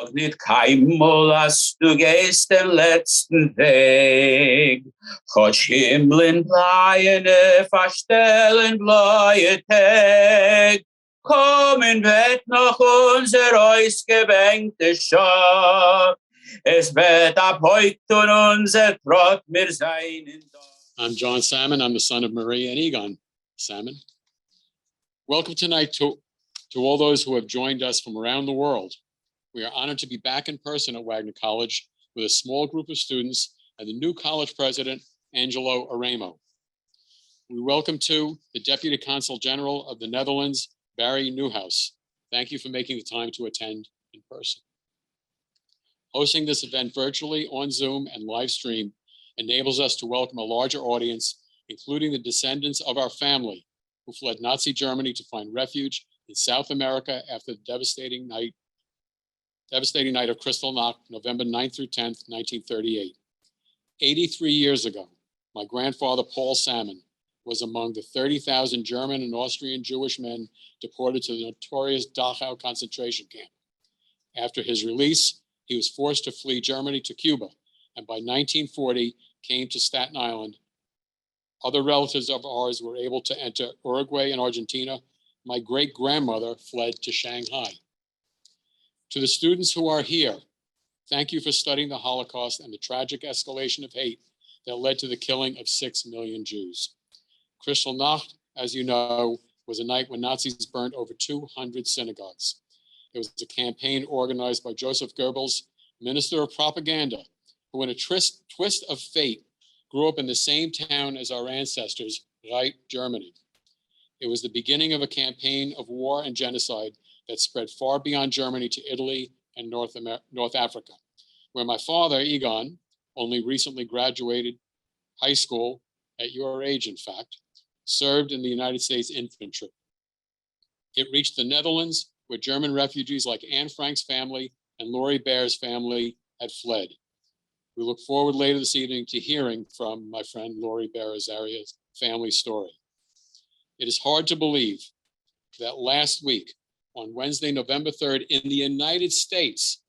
Nicht keinmal hast du gehst den letzten Weg. Gott Himmeln bleiene verstellen bleie Tag. Kommen wird noch unser ausgebänkte Schar. Es wird ab heute unser Trott mir sein. I'm Jon Salmon. I'm the son of Maria and Egon Salmon. Welcome tonight to all those who have joined us from around the world. We are honored to be back in person at Wagner College with a small group of students and the new college president, Angelo Aremo. We welcome too the Deputy Consul General of the Netherlands, Barry Nieuwenhuijs. Thank you for making the time to attend in person. Hosting this event virtually on Zoom and live stream enables us to welcome a larger audience, including the descendants of our family who fled Nazi Germany to find refuge in South America after the devastating night of Kristallnacht, November 9th through 10th, 1938. 83 years ago, my grandfather, Paul Salmon, was among the 30,000 German and Austrian Jewish men deported to the notorious Dachau concentration camp. After his release, he was forced to flee Germany to Cuba, and by 1940 came to Staten Island. Other relatives of ours were able to enter Uruguay and Argentina. My great-grandmother fled to Shanghai. To the students who are here, thank you for studying the Holocaust and the tragic escalation of hate that led to the killing of 6 million Jews. Kristallnacht, as you know, was a night when Nazis burned over 200 synagogues. It was a campaign organized by Joseph Goebbels, Minister of Propaganda, who in a twist of fate grew up in the same town as our ancestors, Reich, Germany. It was the beginning of a campaign of war and genocide that spread far beyond Germany to Italy and North Africa, where my father, Egon, only recently graduated high school, at your age, in fact, served in the United States infantry. It reached the Netherlands, where German refugees like Anne Frank's family and Lore Baer's family had fled. We look forward later this evening to hearing from my friend Lore Baer Azaria's family story. It is hard to believe that last week, on Wednesday, November 3rd, in the United States,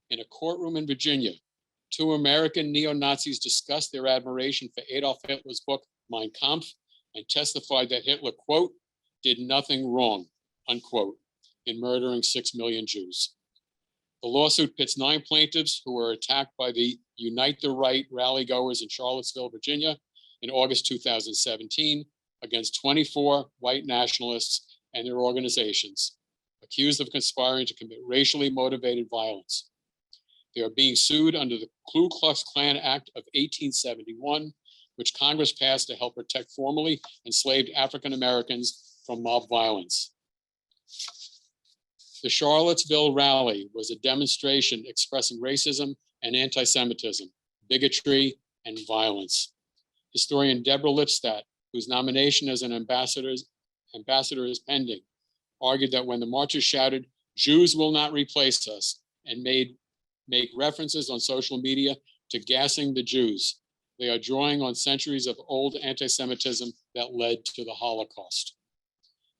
in a courtroom in Virginia, 2 American neo-Nazis discussed their admiration for Adolf Hitler's book, Mein Kampf, and testified that Hitler, quote, did nothing wrong, unquote, in murdering 6 million Jews. The lawsuit pits 9 plaintiffs who were attacked by the Unite the Right rally goers in Charlottesville, Virginia in August 2017 against 24 white nationalists and their organizations, accused of conspiring to commit racially motivated violence. They are being sued under the Ku Klux Klan Act of 1871, which Congress passed to help protect formerly enslaved African Americans from mob violence. The Charlottesville rally was a demonstration expressing racism and anti-Semitism, bigotry, and violence. Historian Deborah Lipstadt, whose nomination as an ambassador is pending, argued that when the marchers shouted, "Jews will not replace us," and make references on social media to gassing the Jews, they are drawing on centuries of old anti-Semitism that led to the Holocaust.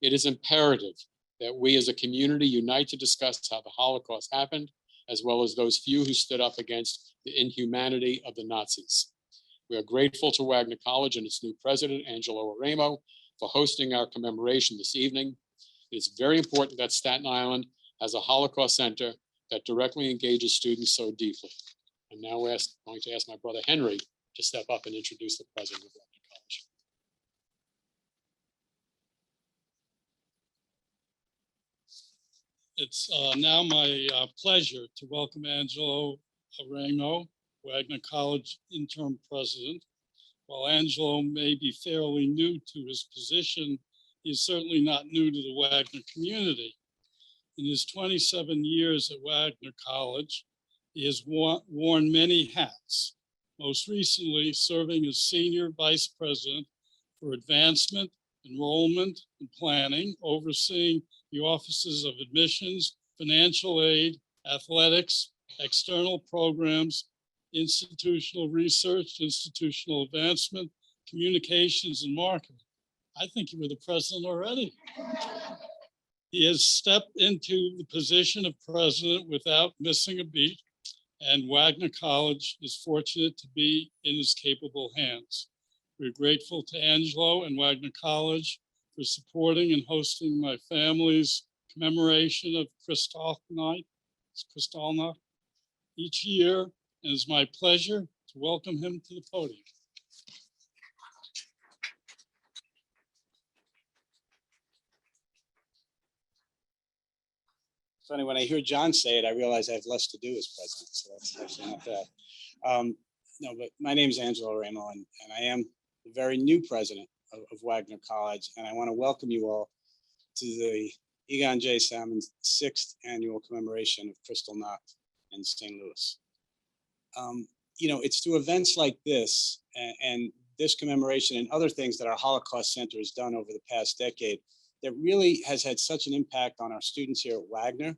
It is imperative that we as a community unite to discuss how the Holocaust happened, as well as those few who stood up against the inhumanity of the Nazis. We are grateful to Wagner College and its new president, Angelo Aremo, for hosting our commemoration this evening. It is very important that Staten Island has a Holocaust Center that directly engages students so deeply. I'm now going to ask my brother Henry to step up and introduce the president of Wagner College. It's now my pleasure to welcome Angelo Aremo, Wagner College interim president. While Angelo may be fairly new to his position, he is certainly not new to the Wagner community. In his 27 years at Wagner College, he has worn many hats, most recently serving as senior vice president for advancement, enrollment, and planning, overseeing the offices of admissions, financial aid, athletics, external programs, institutional research, institutional advancement, communications, and marketing. I think you were the president already. He has stepped into the position of president without missing a beat, and Wagner College is fortunate to be in his capable hands. We're grateful to Angelo and Wagner College for supporting and hosting my family's commemoration of Kristallnacht each year, and it's my pleasure to welcome him to the podium. Funny, when I hear John say it, I realize I have less to do as president, so that's actually not bad. No, but my name is Angelo Ramo, and I am the very new president of Wagner College, and I want to welcome you all to the Egon J. Salmon's 6th Annual Commemoration of Kristallnacht in St. Louis. You know, it's through events like this and this commemoration and other things that our Holocaust Center has done over the past decade that really has had such an impact on our students here at Wagner,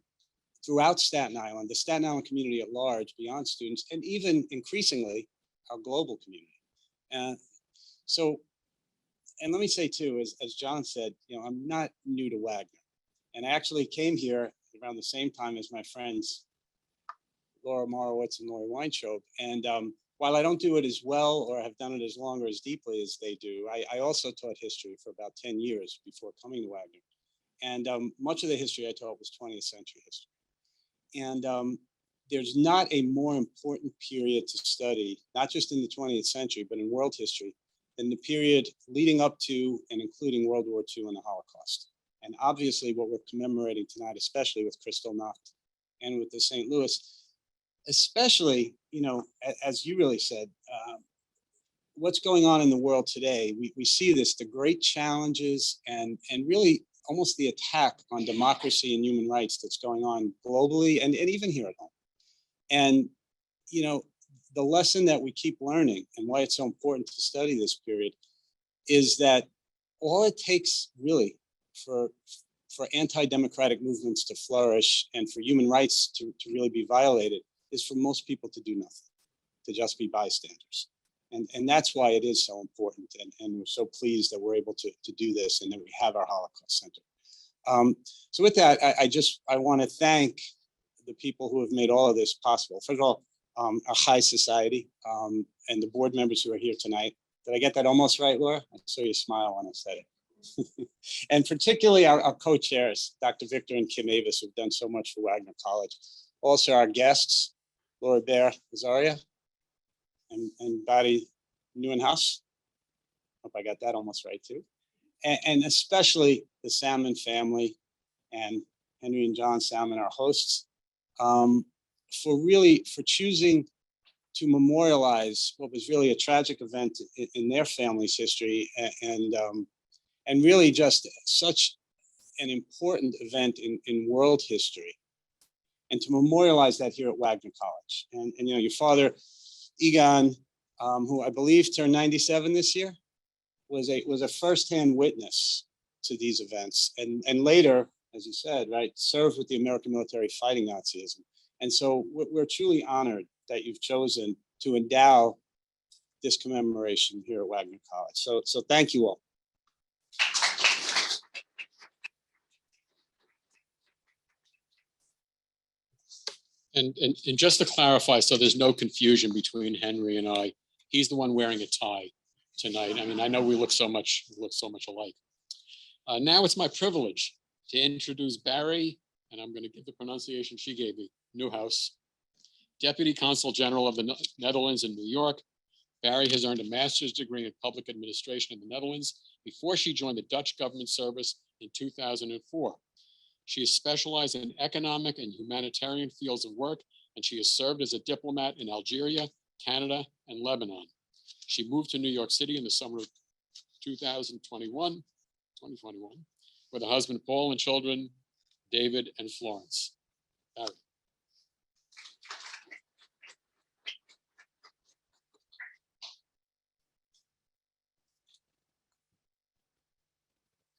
throughout Staten Island, the Staten Island community at large, beyond students, and even increasingly our global community. And let me say too, as John said, you know, I'm not new to Wagner, and I actually came here around the same time as my friends Laura Morowitz and Lori Weintraub. And while I don't do it as well or have done it as long or as deeply as they do, I also taught history for about 10 years before coming to Wagner. And much of the history I taught was 20th century history. And there's not a more important period to study, not just in the 20th century, but in world history, than the period leading up to and including World War II and the Holocaust. And obviously what we're commemorating tonight, especially with Kristallnacht and with the St. Louis, especially, you know, as you really said, what's going on in the world today, we see this, the great challenges and really almost the attack on democracy and human rights that's going on globally and even here at home. And, you know, the lesson that we keep learning and why it's so important to study this period is that all it takes really for anti-democratic movements to flourish and for human rights to really be violated is for most people to do nothing, to just be bystanders. And that's why it is so important. And we're so pleased that we're able to do this and that we have our Holocaust Center. So with that, I want to thank the people who have made all of this possible. First of all, our high society and the board members who are here tonight. Did I get that almost right, Laura? I saw you smile when I said it. And particularly our co-chairs, Dr. Victor and Kim Avis, who've done so much for Wagner College. Also our guests, Lore Baer Azaria and Barry Nieuwenhuijs. Hope I got that almost right too. And especially the Salmon family and Henry and Jon Salmon, our hosts, for choosing to memorialize what was really a tragic event in their family's history and really just such an important event in world history, and to memorialize that here at Wagner College. And you know, your father, Egon, who I believe turned 97 this year, was a firsthand witness to these events, and later, as you said, right, served with the American military fighting Nazism. And so we're truly honored that you've chosen to endow this commemoration here at Wagner College. So thank you all. And just to clarify, so there's no confusion between Henry and I, he's the one wearing a tie tonight. I mean, I know we look so much alike. Now it's my privilege to introduce Barry, and I'm going to give the pronunciation she gave me, Nieuwenhuijs, Deputy Consul General of the Netherlands in New York. Barry has earned a master's degree in public administration in the Netherlands before she joined the Dutch government service in 2004. She is specialized in economic and humanitarian fields of work, and she has served as a diplomat in Algeria, Canada, and Lebanon. She moved to New York City in the summer of 2021, with a husband, Paul, and children, David and Florence. Barry.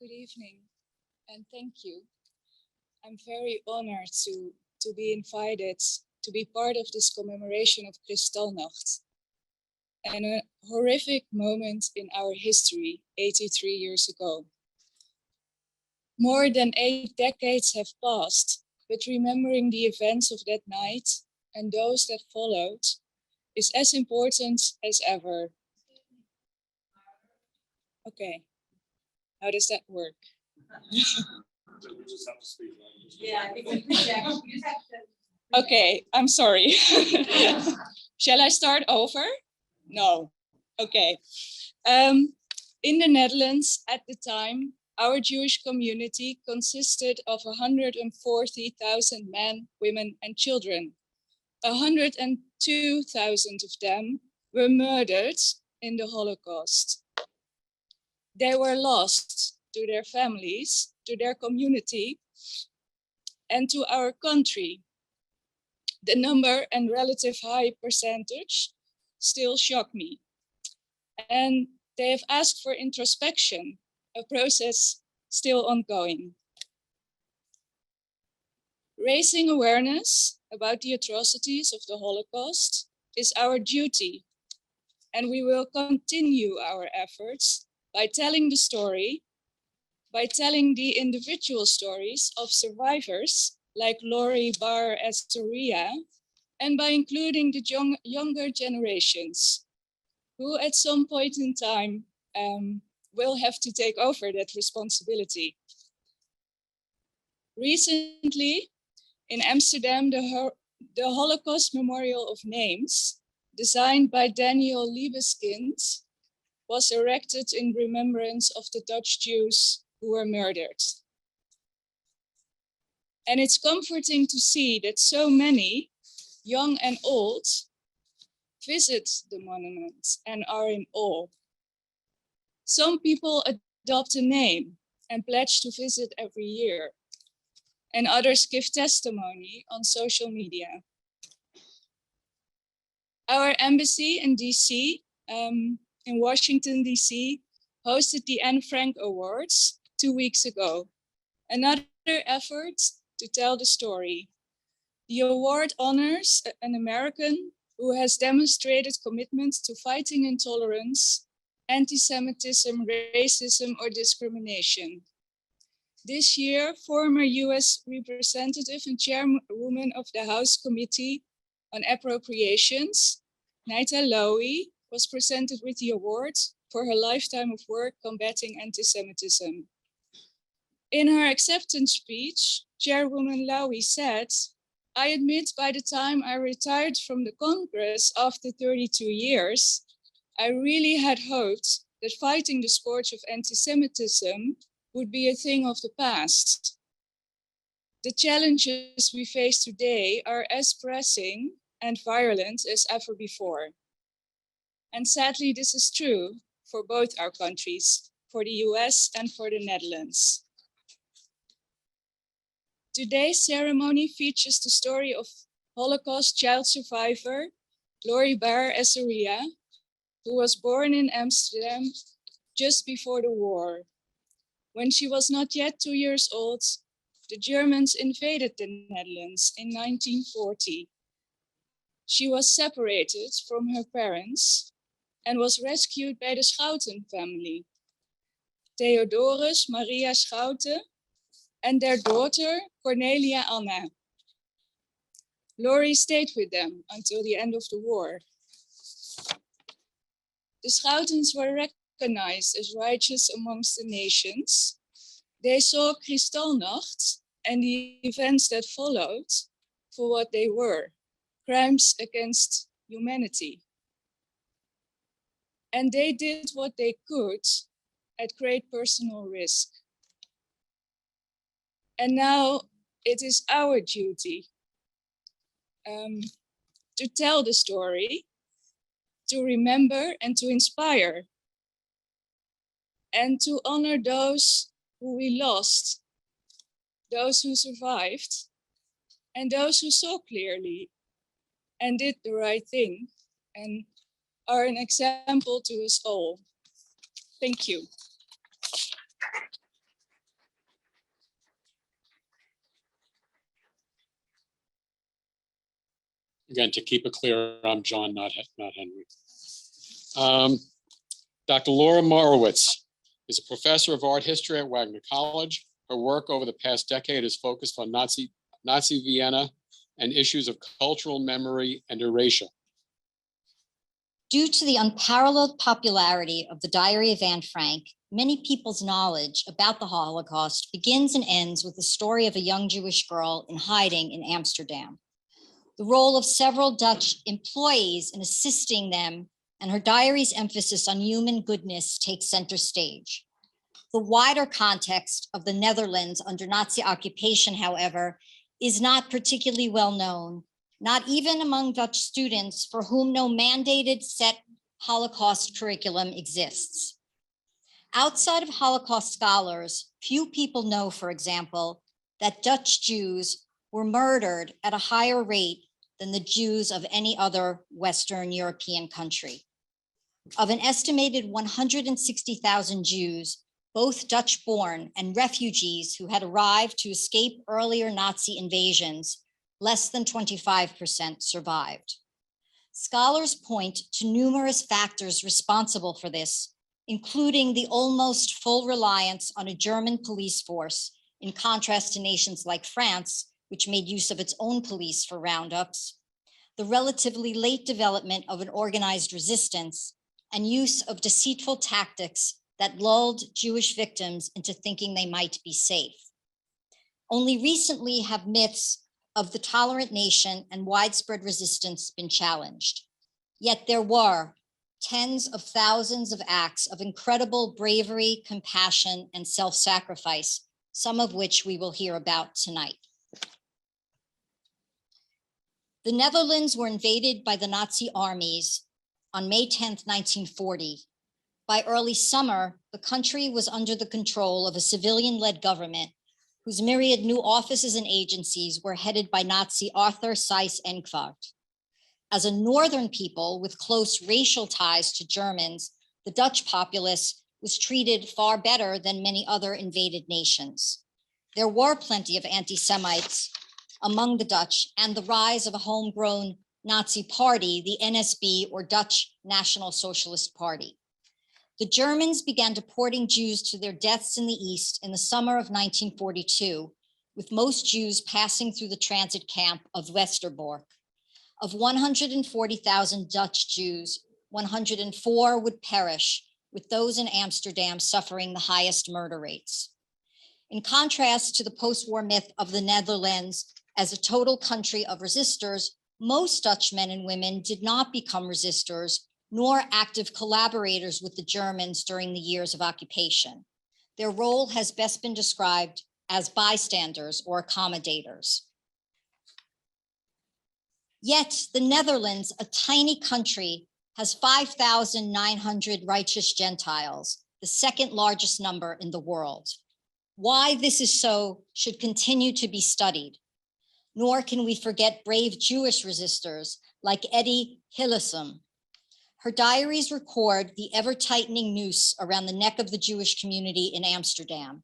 Good evening, and thank you. I'm very honored to be invited to be part of this commemoration of Kristallnacht, and a horrific moment in our history 83 years ago. More than 8 decades have passed, but remembering the events of that night and those that followed is as important as ever. Okay, how does that work? Yeah, I think we just have to. Okay, I'm sorry. Shall I start over? No. Okay. In the Netherlands at the time, our Jewish community consisted of 140,000 men, women, and children. 102,000 of them were murdered in the Holocaust. They were lost to their families, to their community, and to our country. The number and relative high percentage still shock me. And they have asked for introspection, a process still ongoing. Raising awareness about the atrocities of the Holocaust is our duty, and we will continue our efforts by telling the story, by telling the individual stories of survivors like Lore Baer Azaria, and by including the younger generations who at some point in time will have to take over that responsibility. Recently, in Amsterdam, the Holocaust Memorial of Names, designed by Daniel Liebeskind, was erected in remembrance of the Dutch Jews who were murdered. And it's comforting to see that so many, young and old, visit the monument and are in awe. Some people adopt a name and pledge to visit every year, and others give testimony on social media. Our embassy in DC, in Washington, DC, hosted the Anne Frank Awards 2 weeks ago. Another effort to tell the story. The award honors an American who has demonstrated commitment to fighting intolerance, anti-Semitism, racism, or discrimination. This year, former US Representative and Chairwoman of the House Committee on Appropriations, Nita Lowey, was presented with the award for her lifetime of work combating anti-Semitism. In her acceptance speech, Chairwoman Lowey said, "I admit by the time I retired from the Congress after 32 years, I really had hoped that fighting the scourge of anti-Semitism would be a thing of the past. The challenges we face today are as pressing and violent as ever before. And sadly, this is true for both our countries, for the US and for the Netherlands." Today's ceremony features the story of Holocaust child survivor Lore Baer Azaria, who was born in Amsterdam just before the war. When she was not yet 2 years old, the Germans invaded the Netherlands in 1940. She was separated from her parents and was rescued by the Schouten family, Theodorus Maria Schouten, and their daughter, Cornelia Anna. Lore stayed with them until the end of the war. The Schoutens were recognized as righteous amongst the nations. They saw Kristallnacht and the events that followed for what they were, crimes against humanity. And they did what they could at great personal risk. And now it is our duty to tell the story, to remember and to inspire, and to honor those who we lost, those who survived, and those who saw clearly and did the right thing and are an example to us all. Thank you. Again, to keep it clear, I'm Jon, not Henry. Dr. Laura Morowitz is a professor of art history at Wagner College Her work over the past decade is focused on Nazi Vienna and issues of cultural memory and erasure. Due to the unparalleled popularity of the Diary of Anne Frank, many people's knowledge about the Holocaust begins and ends with the story of a young Jewish girl in hiding in Amsterdam. The role of several Dutch employees in assisting them and her diary's emphasis on human goodness takes center stage. The wider context of the Netherlands under Nazi occupation, however, is not particularly well known, not even among Dutch students for whom no mandated set Holocaust curriculum exists. Outside of Holocaust scholars, few people know, for example, that Dutch Jews were murdered at a higher rate than the Jews of any other Western European country. Of an estimated 160,000 Jews, both Dutch-born and refugees who had arrived to escape earlier Nazi invasions, less than 25% survived. Scholars point to numerous factors responsible for this, including the almost full reliance on a German police force, in contrast to nations like France, which made use of its own police for roundups, the relatively late development of an organized resistance, and use of deceitful tactics that lulled Jewish victims into thinking they might be safe. Only recently have myths of the tolerant nation and widespread resistance been challenged. Yet there were tens of thousands of acts of incredible bravery, compassion, and self-sacrifice, some of which we will hear about tonight. The Netherlands were invaded by the Nazi armies on May 10th, 1940. By early summer, the country was under the control of a civilian-led government whose myriad new offices and agencies were headed by Nazi Arthur Seyss-Inquart. As a northern people with close racial ties to Germans, the Dutch populace was treated far better than many other invaded nations. There were plenty of anti-Semites among the Dutch, and the rise of a homegrown Nazi party, the NSB, or Dutch National Socialist Party. The Germans began deporting Jews to their deaths in the East in the summer of 1942, with most Jews passing through the transit camp of Westerbork. Of 140,000 Dutch Jews, 104 would perish, with those in Amsterdam suffering the highest murder rates. In contrast to the post-war myth of the Netherlands as a total country of resistors, most Dutch men and women did not become resistors, nor active collaborators with the Germans during the years of occupation. Their role has best been described as bystanders or accommodators. Yet the Netherlands, a tiny country, has 5,900 righteous Gentiles, the second largest number in the world. Why this is so should continue to be studied. Nor can we forget brave Jewish resistors like Edie Hillesum. Her diaries record the ever-tightening noose around the neck of the Jewish community in Amsterdam.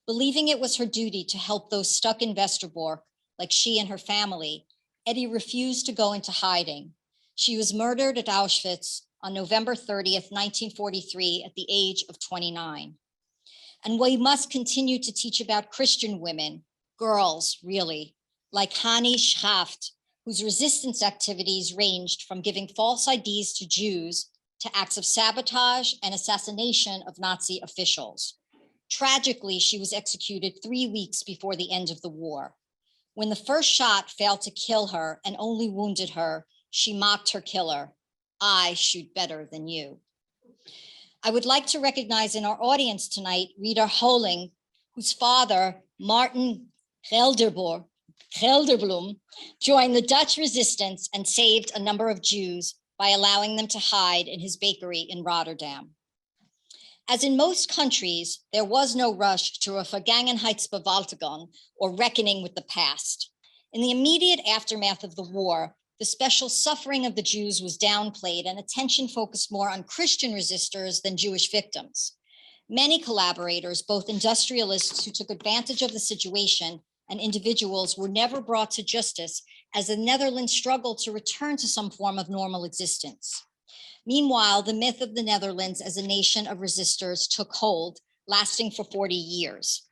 Believing it was her duty to help those stuck in Westerbork, like she and her family, Edie refused to go into hiding. She was murdered at Auschwitz on November 30th, 1943, at the age of 29. And we must continue to teach about Christian women, girls, really, like Hani Schaft, whose resistance activities ranged from giving false IDs to Jews to acts of sabotage and assassination of Nazi officials. Tragically, she was executed 3 weeks before the end of the war. When the first shot failed to kill her and only wounded her, she mocked her killer, "I shoot better than you." I would like to recognize in our audience tonight, Rita Holing, whose father, Martin Gelderblom, joined the Dutch resistance and saved a number of Jews by allowing them to hide in his bakery in Rotterdam. As in most countries, there was no rush to a Vergangenheitsbewältigung, or reckoning with the past. In the immediate aftermath of the war, the special suffering of the Jews was downplayed and attention focused more on Christian resistors than Jewish victims. Many collaborators, both industrialists who took advantage of the situation and individuals, were never brought to justice as the Netherlands struggled to return to some form of normal existence. Meanwhile, the myth of the Netherlands as a nation of resistors took hold, lasting for 40 years.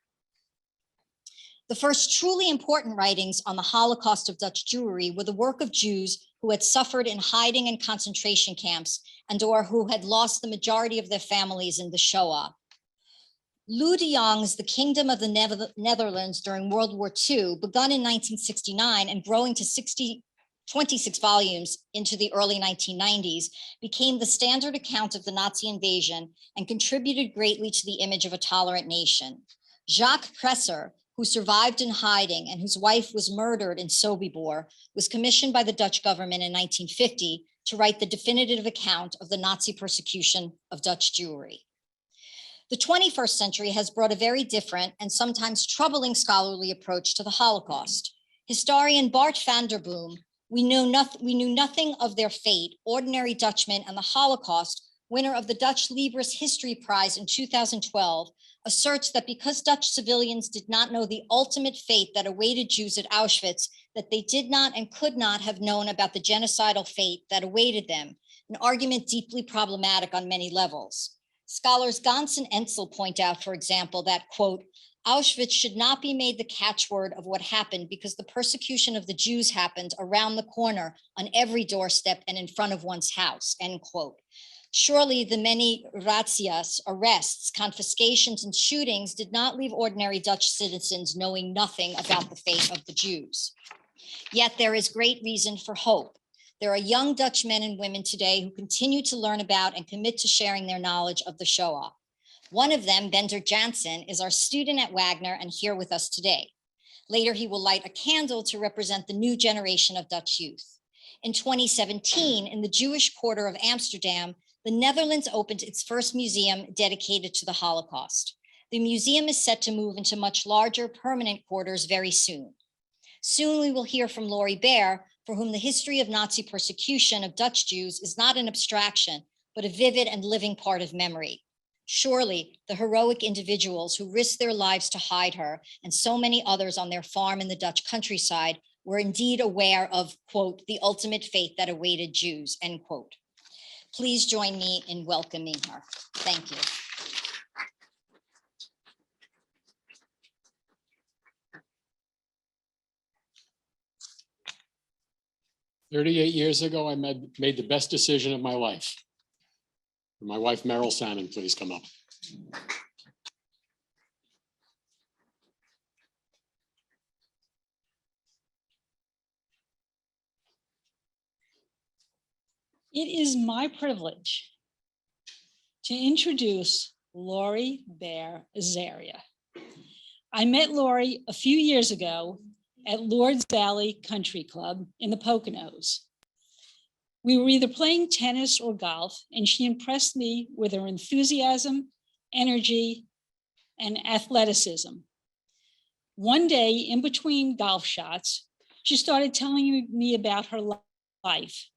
The first truly important writings on the Holocaust of Dutch Jewry were the work of Jews who had suffered in hiding in concentration camps and or who had lost the majority of their families in the Shoah. Lou de Jong's The Kingdom of the Netherlands during World War II, begun in 1969 and growing to 26 volumes into the early 1990s, became the standard account of the Nazi invasion and contributed greatly to the image of a tolerant nation. Jacques Presser, who survived in hiding and whose wife was murdered in Sobibor, was commissioned by the Dutch government in 1950 to write the definitive account of the Nazi persecution of Dutch Jewry. The 21st century has brought a very different and sometimes troubling scholarly approach to the Holocaust. Historian Bart van der Boom, we knew nothing of their fate, ordinary Dutchmen and the Holocaust, winner of the Dutch Libris History Prize in 2012, asserts that because Dutch civilians did not know the ultimate fate that awaited Jews at Auschwitz, that they did not and could not have known about the genocidal fate that awaited them, an argument deeply problematic on many levels. Scholars Gans and Ensel point out, for example, that, quote, Auschwitz should not be made the catchword of what happened because the persecution of the Jews happened around the corner on every doorstep and in front of one's house, end quote. Surely the many razzias, arrests, confiscations, and shootings did not leave ordinary Dutch citizens knowing nothing about the fate of the Jews. Yet there is great reason for hope. There are young Dutch men and women today who continue to learn about and commit to sharing their knowledge of the Shoah. One of them, Bender Jansen, is our student at Wagner and here with us today. Later, he will light a candle to represent the new generation of Dutch youth. In 2017, in the Jewish quarter of Amsterdam, the Netherlands opened its first museum dedicated to the Holocaust. The museum is set to move into much larger permanent quarters very soon. Soon we will hear from Lore Baer, for whom the history of Nazi persecution of Dutch Jews is not an abstraction, but a vivid and living part of memory. Surely the heroic individuals who risked their lives to hide her and so many others on their farm in the Dutch countryside were indeed aware of, quote, the ultimate fate that awaited Jews, end quote. Please join me in welcoming her. Thank you. 38 years ago, I made the best decision of my life. My wife, Meryl Salmon, please come up. It is my privilege to introduce Lore Baer Azaria. I met Lore a few years ago at Lord's Valley Country Club in the Poconos. We were either playing tennis or golf, and she impressed me with her enthusiasm, energy, and athleticism. One day, in between golf shots, she started telling me about her life.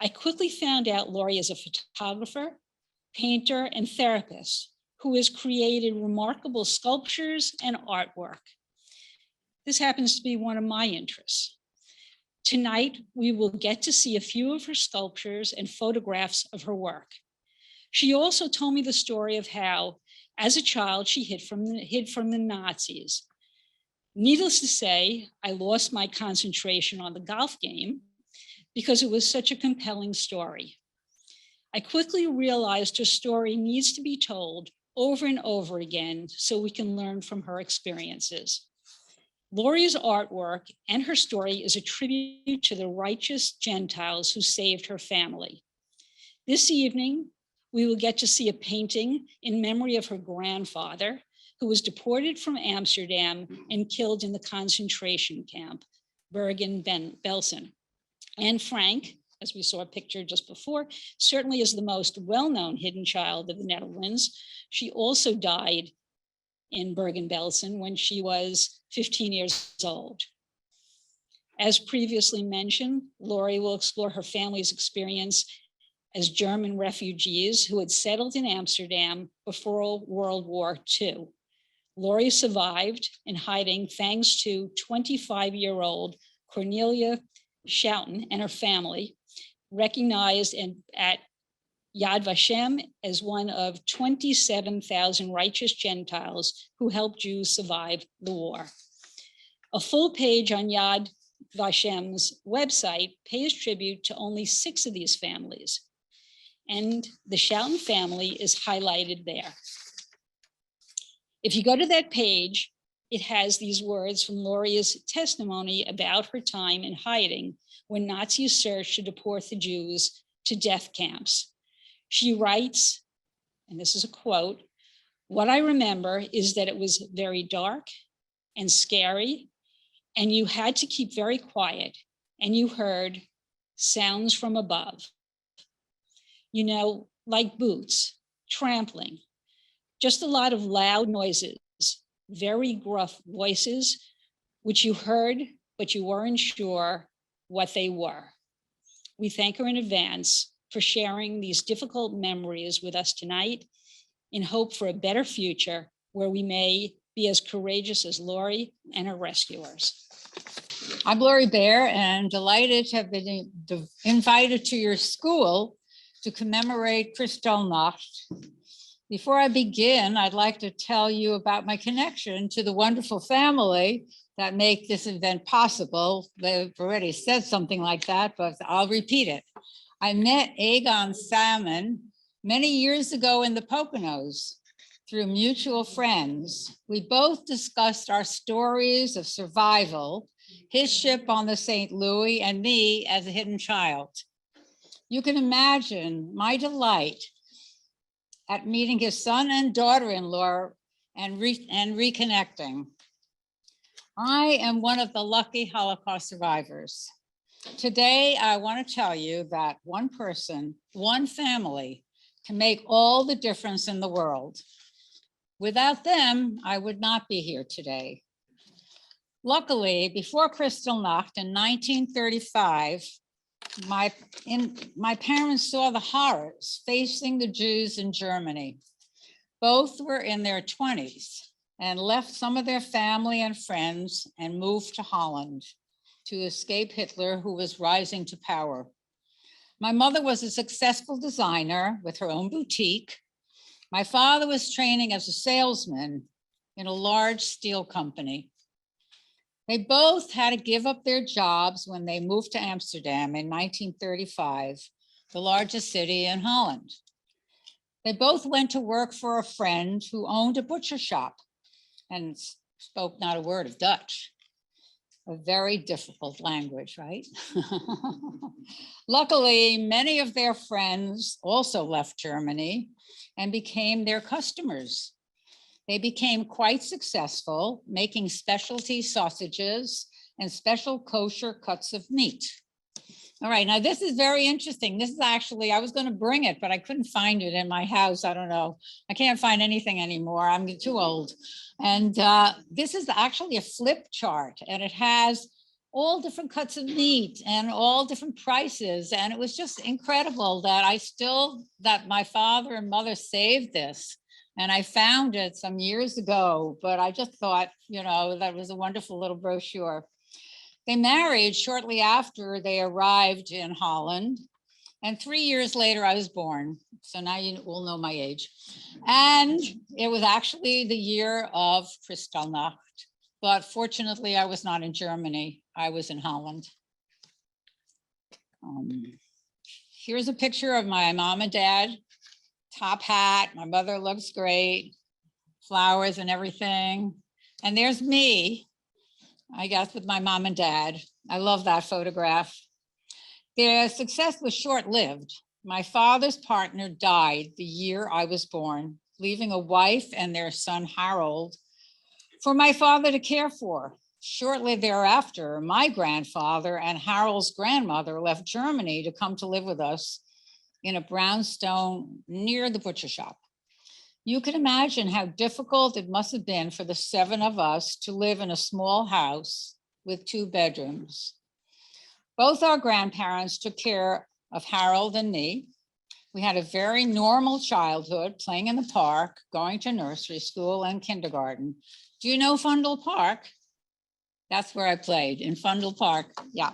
I quickly found out Lore is a photographer, painter, and therapist who has created remarkable sculptures and artwork. This happens to be one of my interests. Tonight, we will get to see a few of her sculptures and photographs of her work. She also told me the story of how, as a child, she hid from the Nazis. Needless to say, I lost my concentration on the golf game because it was such a compelling story. I quickly realized her story needs to be told over and over again so we can learn from her experiences. Lore's artwork and her story is a tribute to the righteous Gentiles who saved her family. This evening, we will get to see a painting in memory of her grandfather, who was deported from Amsterdam and killed in the concentration camp, Bergen-Belsen. Anne Frank, as we saw a picture just before, certainly is the most well-known hidden child of the Netherlands. She also died in Bergen-Belsen when she was 15 years old. As previously mentioned, Lore will explore her family's experience as German refugees who had settled in Amsterdam before World War II. Lore survived in hiding thanks to 25-year-old Cornelia Schouten and her family, recognized at Yad Vashem as one of 27,000 righteous Gentiles who helped Jews survive the war. A full page on Yad Vashem's website pays tribute to only 6 of these families, and the Schouten family is highlighted there. If you go to that page, it has these words from Lori's testimony about her time in hiding when Nazis searched to deport the Jews to death camps. She writes, and this is a quote, "What I remember is that it was very dark and scary, and you had to keep very quiet, and you heard sounds from above. You know, like boots, trampling, just a lot of loud noises, very gruff voices, which you heard, but you weren't sure what they were." We thank her in advance for sharing these difficult memories with us tonight in hope for a better future where we may be as courageous as Lori and her rescuers. I'm Lore Baer and delighted to have been invited to your school to commemorate Kristallnacht. Before I begin, I'd like to tell you about my connection to the wonderful family that make this event possible. They've already said something like that, but I'll repeat it. I met Egon Salmon many years ago in the Poconos through mutual friends. We both discussed our stories of survival, his ship on the St. Louis and me as a hidden child. You can imagine my delight at meeting his son and daughter-in-law and reconnecting. I am one of the lucky Holocaust survivors. Today, I want to tell you that one person, one family can make all the difference in the world. Without them, I would not be here today. Luckily, before Kristallnacht in 1935, my parents saw the horrors facing the Jews in Germany. Both were in their 20s and left some of their family and friends and moved to Holland to escape Hitler, who was rising to power. My mother was a successful designer with her own boutique. My father was training as a salesman in a large steel company. They both had to give up their jobs when they moved to Amsterdam in 1935, the largest city in Holland. They both went to work for a friend who owned a butcher shop and spoke not a word of Dutch. A very difficult language, right? Luckily, many of their friends also left Germany and became their customers. They became quite successful, making specialty sausages and special kosher cuts of meat. All right, now this is very interesting. This is actually, I was going to bring it, but I couldn't find it in my house. I don't know. I can't find anything anymore. I'm too old. And this is actually a flip chart, and it has all different cuts of meat and all different prices. And it was just incredible that my father and mother saved this. And I found it some years ago, but I just thought, you know, that was a wonderful little brochure. They married shortly after they arrived in Holland. And 3 years later, I was born. So now you all know my age. And it was actually the year of Kristallnacht. But fortunately, I was not in Germany. I was in Holland. Here's a picture of my mom and dad. Top hat, my mother looks great. Flowers and everything. And there's me, I guess, with my mom and dad. I love that photograph. Their success was short-lived. My father's partner died the year I was born, leaving a wife and their son Harold for my father to care for. Shortly thereafter, my grandfather and Harold's grandmother left Germany to come to live with us in a brownstone near the butcher shop. You can imagine how difficult it must have been for the 7 of us to live in a small house with 2 bedrooms. Both our grandparents took care of Harold and me. We had a very normal childhood, playing in the park, going to nursery school and kindergarten. Do you know Fundle Park? That's where I played, in Fundle Park, yeah.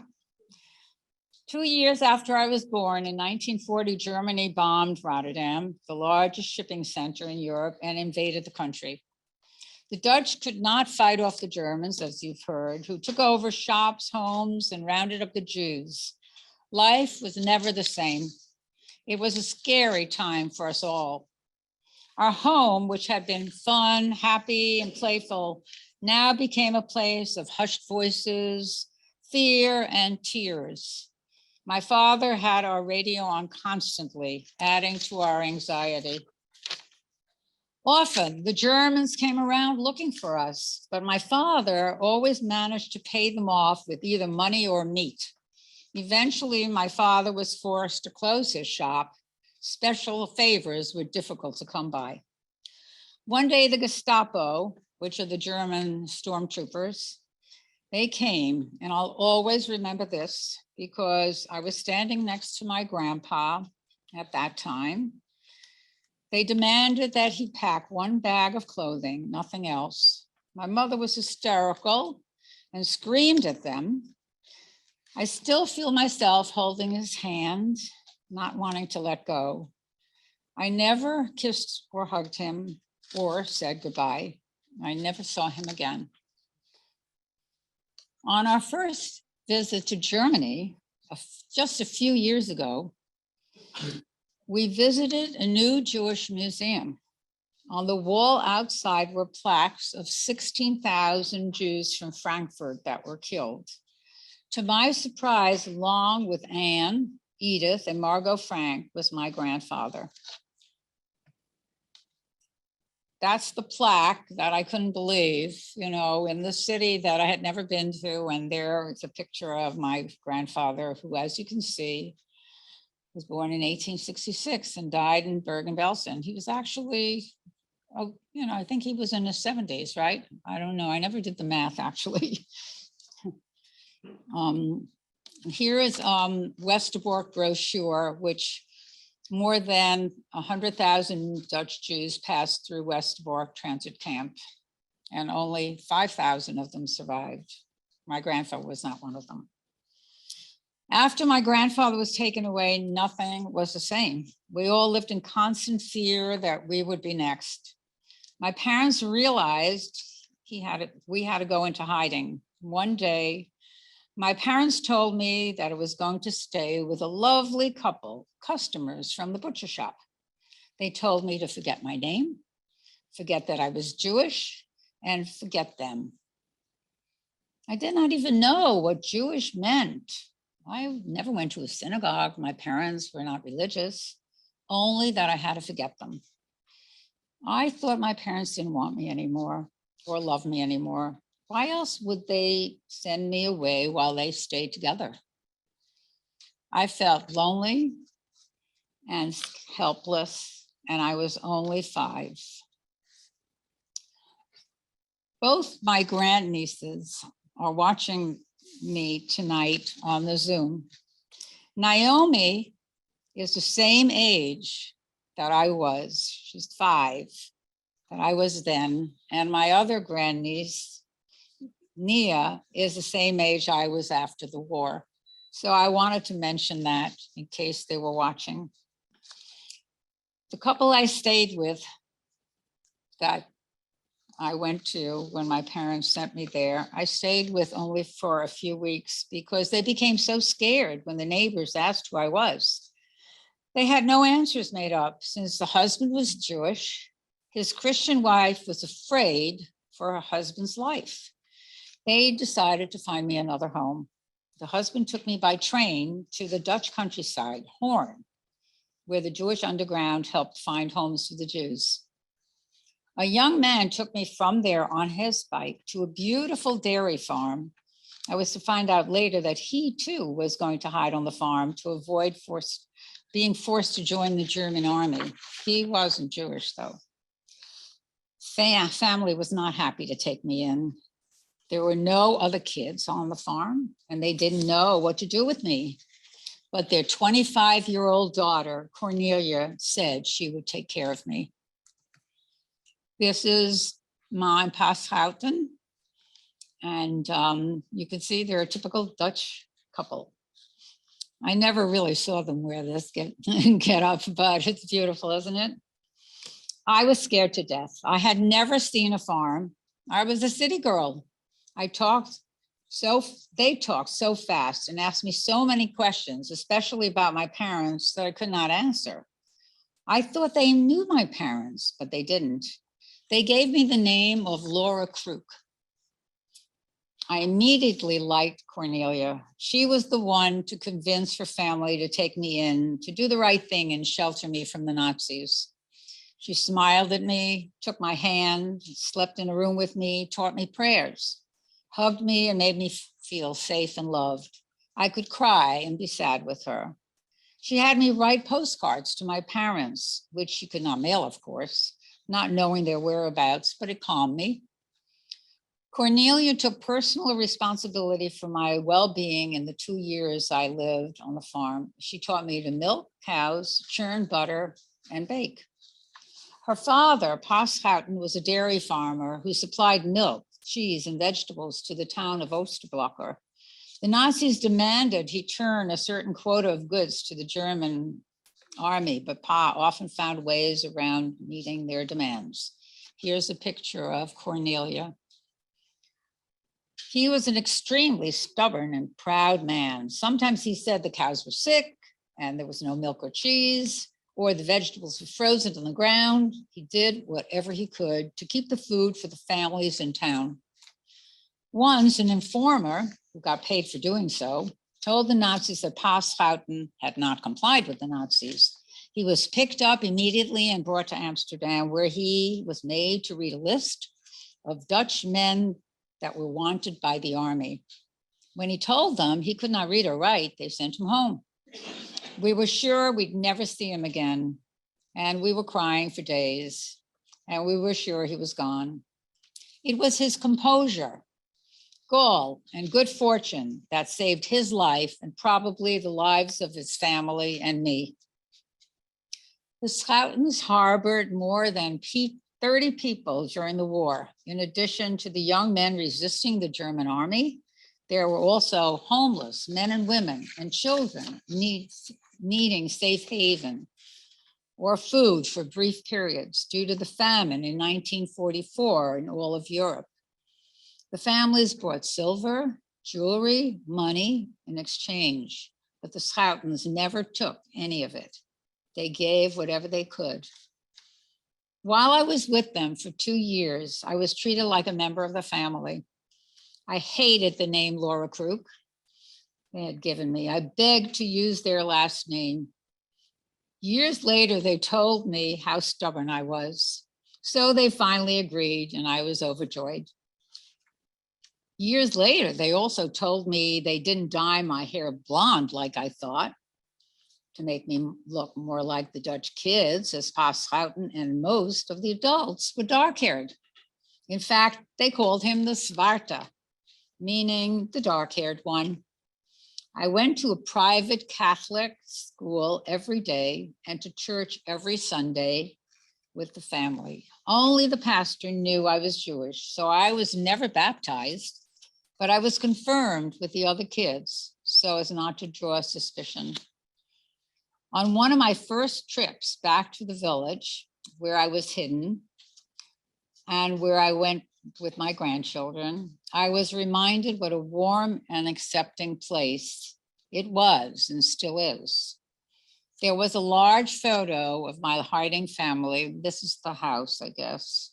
2 years after I was born, in 1940, Germany bombed Rotterdam, the largest shipping center in Europe, and invaded the country. The Dutch could not fight off the Germans, as you've heard, who took over shops, homes, and rounded up the Jews. Life was never the same. It was a scary time for us all. Our home, which had been fun, happy, and playful, now became a place of hushed voices, fear, and tears. My father had our radio on constantly, adding to our anxiety. Often, the Germans came around looking for us, but my father always managed to pay them off with either money or meat. Eventually, my father was forced to close his shop. Special favors were difficult to come by. One day, the Gestapo, which are the German stormtroopers, they came, and I'll always remember this because I was standing next to my grandpa at that time. They demanded that he pack one bag of clothing, nothing else. My mother was hysterical and screamed at them. I still feel myself holding his hand, not wanting to let go. I never kissed or hugged him or said goodbye. I never saw him again. On our first visit to Germany, just a few years ago, we visited a new Jewish museum. On the wall outside were plaques of 16,000 Jews from Frankfurt that were killed. To my surprise, along with Anne, Edith, and Margot Frank, was my grandfather. That's the plaque that I couldn't believe, in the city that I had never been to. And there is a picture of my grandfather, who, as you can see, was born in 1866 and died in Bergen-Belsen. He was actually, I think he was in his 70s, right? I don't know. I never did the math, actually. Here is Westerbork brochure, which more than 100,000 Dutch Jews passed through Westerbork transit camp, and only 5,000 of them survived. My grandfather was not one of them. After my grandfather was taken away, nothing was the same. We all lived in constant fear that we would be next. My parents realized we had to go into hiding. One day, my parents told me that I was going to stay with a lovely couple, customers from the butcher shop. They told me to forget my name, forget that I was Jewish, and forget them. I did not even know what Jewish meant. I never went to a synagogue. My parents were not religious, only that I had to forget them. I thought my parents didn't want me anymore or love me anymore. Why else would they send me away while they stayed together? I felt lonely and helpless, and I was only 5. Both my grandnieces are watching me tonight on the Zoom. Naomi is the same age that I was. She's 5, that I was then. And my other grandniece, Nia, is the same age I was after the war. So I wanted to mention that in case they were watching. The couple I stayed with that I went to when my parents sent me there, I stayed with only for a few weeks because they became so scared when the neighbors asked who I was. They had no answers made up since the husband was Jewish. His Christian wife was afraid for her husband's life. They decided to find me another home. The husband took me by train to the Dutch countryside, Hoorn, where the Jewish underground helped find homes for the Jews. A young man took me from there on his bike to a beautiful dairy farm. I was to find out later that he too was going to hide on the farm to avoid being forced to join the German army. He wasn't Jewish though. Family was not happy to take me in. There were no other kids on the farm and they didn't know what to do with me. But their 25-year-old daughter, Cornelia, said she would take care of me. This is my Schouten, and you can see they're a typical Dutch couple. I never really saw them wear this get up, but it's beautiful, isn't it? I was scared to death. I had never seen a farm. I was a city girl. They talked so fast and asked me so many questions, especially about my parents, that I could not answer. I thought they knew my parents, but they didn't. They gave me the name of Laura Crook. I immediately liked Cornelia. She was the one to convince her family to take me in, to do the right thing and shelter me from the Nazis. She smiled at me, took my hand, slept in a room with me, taught me prayers, hugged me and made me feel safe and loved. I could cry and be sad with her. She had me write postcards to my parents, which she could not mail, of course, not knowing their whereabouts, but it calmed me. Cornelia took personal responsibility for my well-being in the 2 years I lived on the farm. She taught me to milk cows, churn butter, and bake. Her father, Pa Schouten, was a dairy farmer who supplied milk, cheese, and vegetables to the town of Oosterblokker. The Nazis demanded he turn a certain quota of goods to the German army, but Pa often found ways around meeting their demands. Here's a picture of Cornelia. He was an extremely stubborn and proud man. Sometimes he said the cows were sick and there was no milk or cheese, or the vegetables were frozen on the ground. He did whatever he could to keep the food for the families in town. Once, an informer, who got paid for doing so, told the Nazis that Pa Schouten had not complied with the Nazis. He was picked up immediately and brought to Amsterdam, where he was made to read a list of Dutch men that were wanted by the army. When he told them he could not read or write, they sent him home. We were sure we'd never see him again, and we were crying for days, and we were sure he was gone. It was his composure, gall, and good fortune that saved his life and probably the lives of his family and me. The Schoutens harbored more than 30 people during the war. In addition to the young men resisting the German army, there were also homeless men and women and children needing safe haven or food for brief periods due to the famine in 1944 in all of Europe. The families brought silver, jewelry, money in exchange, but the Schoutens never took any of it. They gave whatever they could. While I was with them for 2 years, I was treated like a member of the family. I hated the name Laura Crook they had given me. I begged to use their last name. Years later, they told me how stubborn I was. So they finally agreed, and I was overjoyed. Years later, they also told me they didn't dye my hair blonde like I thought, to make me look more like the Dutch kids, as Pa Schouten and most of the adults were dark-haired. In fact, they called him the Zwarte, meaning the dark-haired one. I went to a private Catholic school every day and to church every Sunday with the family. Only the pastor knew I was Jewish, so I was never baptized, but I was confirmed with the other kids so as not to draw suspicion. On one of my first trips back to the village where I was hidden and where I went with my grandchildren, I was reminded what a warm and accepting place it was and still is. There was a large photo of my hiding family. This is the house, I guess.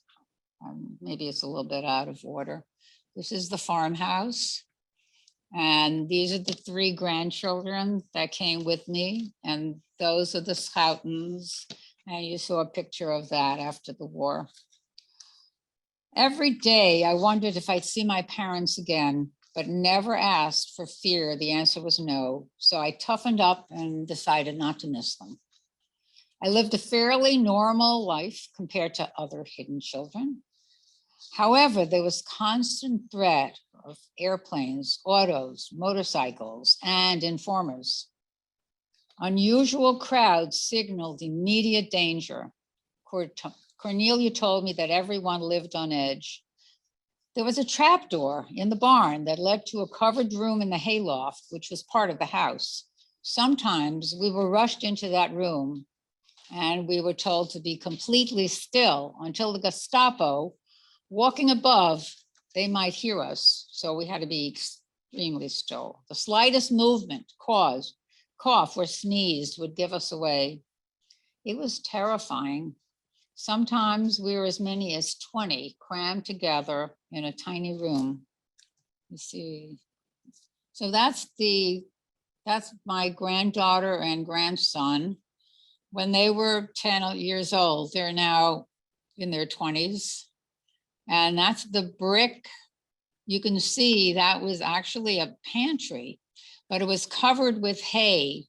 Maybe it's a little bit out of order. This is the farmhouse. And these are the 3 grandchildren that came with me. And those are the Schoutens. And you saw a picture of that after the war. Every day I wondered if I'd see my parents again, but never asked for fear. The answer was no. So I toughened up and decided not to miss them. I lived a fairly normal life compared to other hidden children. However, there was constant threat of airplanes, autos, motorcycles, and informers. Unusual crowds signaled immediate danger. Cornelia told me that everyone lived on edge. There was a trapdoor in the barn that led to a covered room in the hayloft, which was part of the house. Sometimes we were rushed into that room and we were told to be completely still until the Gestapo Walking above, they might hear us, so we had to be extremely still. The slightest movement, cough, or sneeze would give us away. It was terrifying. Sometimes we were as many as 20 crammed together in a tiny room. You see, so that's my granddaughter and grandson. When they were 10 years old, they're now in their 20s. And that's the brick. You can see that was actually a pantry, but it was covered with hay.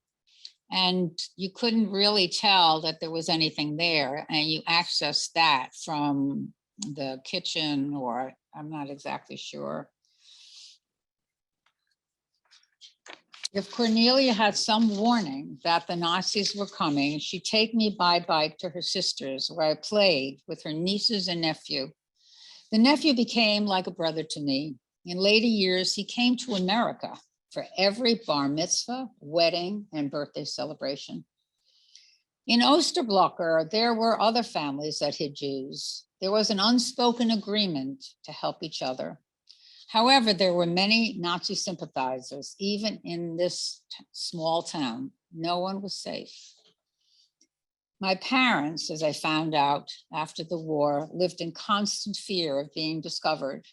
And you couldn't really tell that there was anything there. And you accessed that from the kitchen, or I'm not exactly sure. If Cornelia had some warning that the Nazis were coming, she'd take me by bike to her sister's, where I played with her nieces and nephew. The nephew became like a brother to me. In later years, he came to America for every bar mitzvah, wedding, and birthday celebration. In Oosterblokker, there were other families that hid Jews. There was an unspoken agreement to help each other. However, there were many Nazi sympathizers, even in this small town. No one was safe. My parents, as I found out after the war, lived in constant fear of being discovered.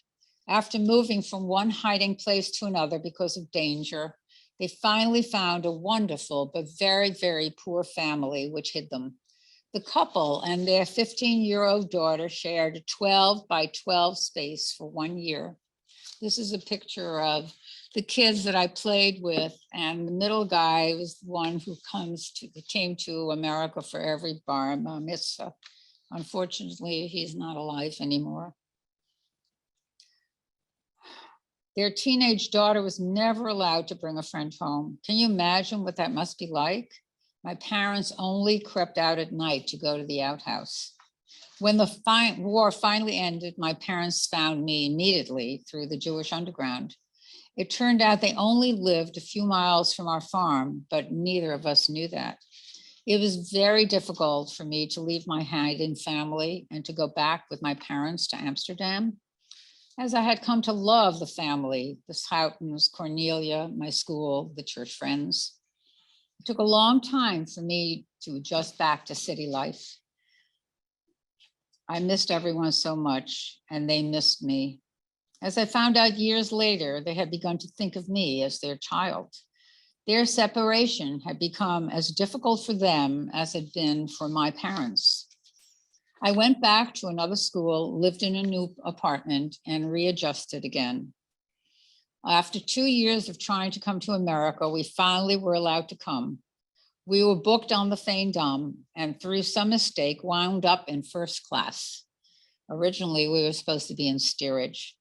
After moving from one hiding place to another because of danger, they finally found a wonderful but very, very poor family which hid them. The couple and their 15-year-old daughter shared a 12 by 12 space for 1 year. This is a picture of the kids that I played with, and the middle guy was the one who came to America for every bar mitzvah. Unfortunately, he's not alive anymore. Their teenage daughter was never allowed to bring a friend home. Can you imagine what that must be like? My parents only crept out at night to go to the outhouse. When the war finally ended, my parents found me immediately through the Jewish underground. It turned out they only lived a few miles from our farm, but neither of us knew that. It was very difficult for me to leave my hiding family and to go back with my parents to Amsterdam, as I had come to love the family, the Schoutens, Cornelia, my school, the church friends. It took a long time for me to adjust back to city life. I missed everyone so much, and they missed me. As I found out years later, they had begun to think of me as their child. Their separation had become as difficult for them as it had been for my parents. I went back to another school, lived in a new apartment, and readjusted again. After 2 years of trying to come to America, we finally were allowed to come. We were booked on the Veendam, and through some mistake wound up in first class. Originally, we were supposed to be in steerage.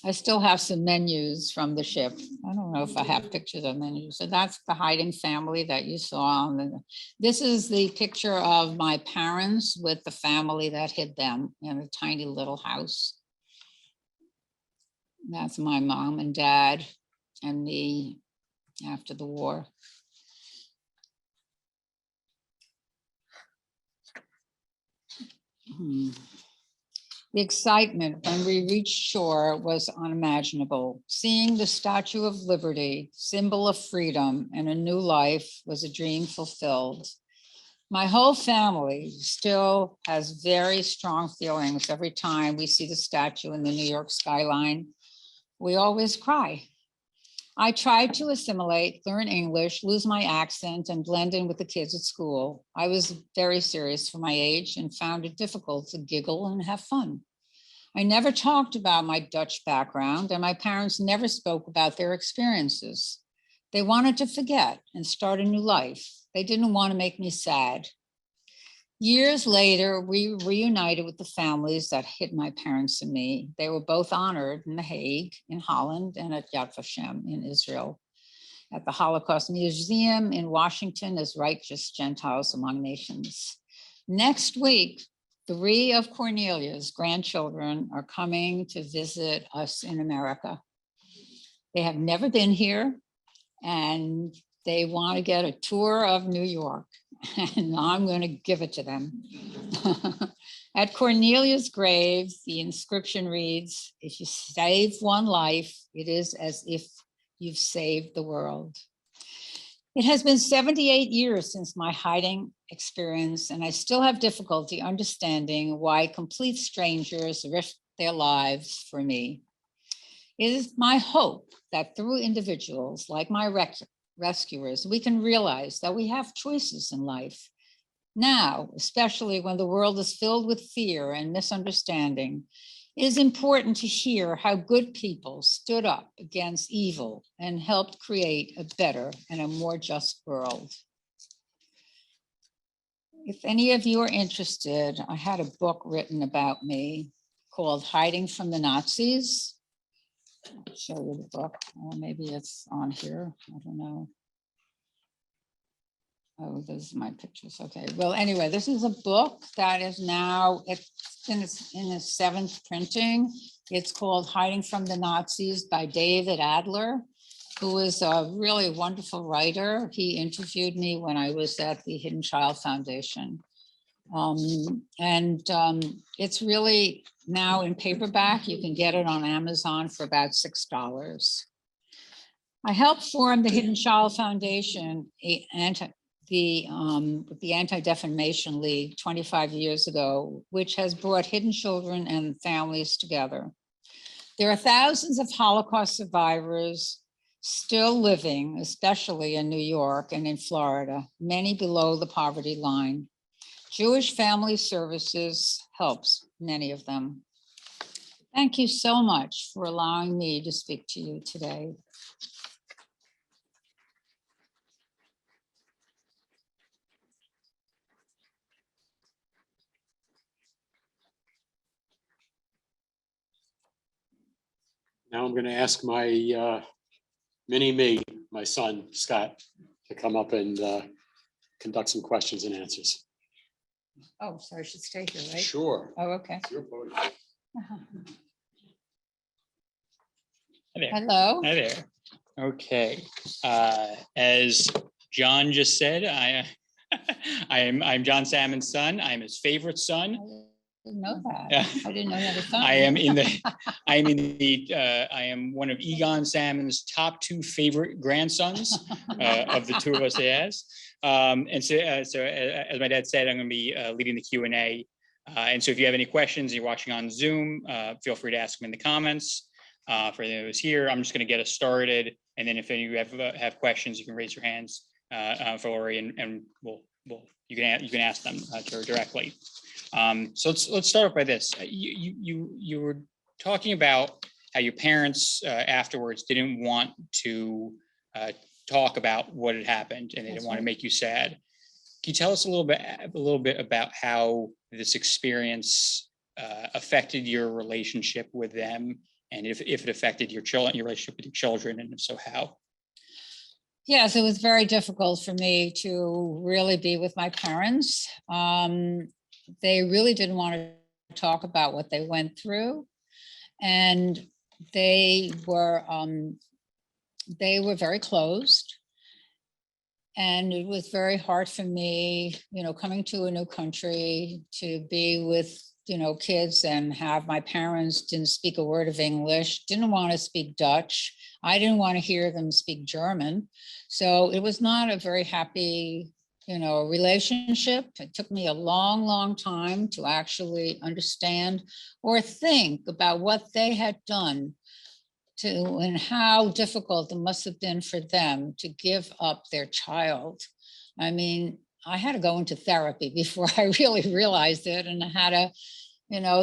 I still have some menus from the ship. I don't know if I have pictures of menus. So that's the hiding family that you saw. This is the picture of my parents with the family that hid them in a tiny little house. That's my mom and dad and me after the war. The excitement when we reached shore was unimaginable. Seeing the Statue of Liberty, symbol of freedom and a new life, was a dream fulfilled. My whole family still has very strong feelings every time we see the statue in the New York skyline. We always cry. I tried to assimilate, learn English, lose my accent, and blend in with the kids at school. I was very serious for my age and found it difficult to giggle and have fun. I never talked about my Dutch background, and my parents never spoke about their experiences. They wanted to forget and start a new life. They didn't want to make me sad. Years later, we reunited with the families that hid my parents and me. They were both honored in The Hague, in Holland, and at Yad Vashem in Israel, at the Holocaust Museum in Washington as righteous Gentiles among nations. Next week, 3 of Cornelia's grandchildren are coming to visit us in America. They have never been here, and they want to get a tour of New York. and I'm going to give it to them. At Cornelia's grave, the inscription reads, "If you save one life, it is as if you've saved the world." It has been 78 years since my hiding experience, and I still have difficulty understanding why complete strangers risk their lives for me. It is my hope that through individuals like my rescuers, we can realize that we have choices in life. Now, especially when the world is filled with fear and misunderstanding, it is important to hear how good people stood up against evil and helped create a better and a more just world. If any of you are interested, I had a book written about me called Hiding from the Nazis. I'll show you the book, or maybe it's on here, I don't know. Oh, those are my pictures. Okay. Well, anyway, this is a book that is now, it's in its 7th printing. It's called Hiding from the Nazis by David Adler, who is a really wonderful writer. He interviewed me when I was at the Hidden Child Foundation. It's really now in paperback. You can get it on Amazon for about $6. I helped form the Hidden Child Foundation, the Anti-Defamation League 25 years ago, which has brought hidden children and families together. There are thousands of Holocaust survivors still living, especially in New York and in Florida, many below the poverty line. Jewish Family Services helps many of them. Thank you so much for allowing me to speak to you today. Now I'm going to ask my mini-me, my son, Scott, to come up and conduct some questions and answers. Oh, so I should stay here, right? Sure. Oh, okay. It's your podium. Hi there. Hello. Hi there. Okay. As John just said, I'm Jon Salmon's son. I'm his favorite son. I didn't know that. Yeah. I didn't know you had a son. I am one of Egon Salmon's top 2 favorite grandsons of the 2 of us he has. And so as my dad said, I'm going to be leading the Q&A. And so if you have any questions, you're watching on Zoom, feel free to ask them in the comments. For those here, I'm just going to get us started. And then if any of you have questions, you can raise your hands for Lori, and you can ask them to her directly. So let's start off by this. You were talking about how your parents afterwards didn't want to talk about what had happened, and they didn't want to make you sad. Can you tell us a little bit about how this experience affected your relationship with them, and if it affected your relationship with your children, and if so, how? Yes, it was very difficult for me to really be with my parents. They really didn't want to talk about what they went through, and they were very closed. And it was very hard for me, coming to a new country, to be with, kids and have my parents didn't speak a word of English, didn't want to speak Dutch. I didn't want to hear them speak German. So it was not a very happy, relationship. It took me a long, long time to actually understand or think about what they had done and how difficult it must have been for them to give up their child. I mean, I had to go into therapy before I really realized it, and I had to,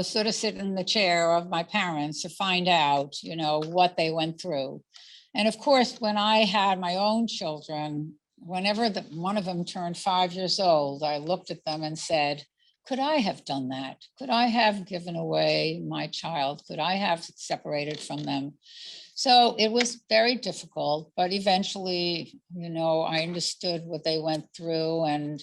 sort of sit in the chair of my parents to find out, what they went through. And of course, when I had my own children, whenever one of them turned 5 years old, I looked at them and said, could I have done that? Could I have given away my child? Could I have separated from them? So it was very difficult, but eventually, I understood what they went through, and,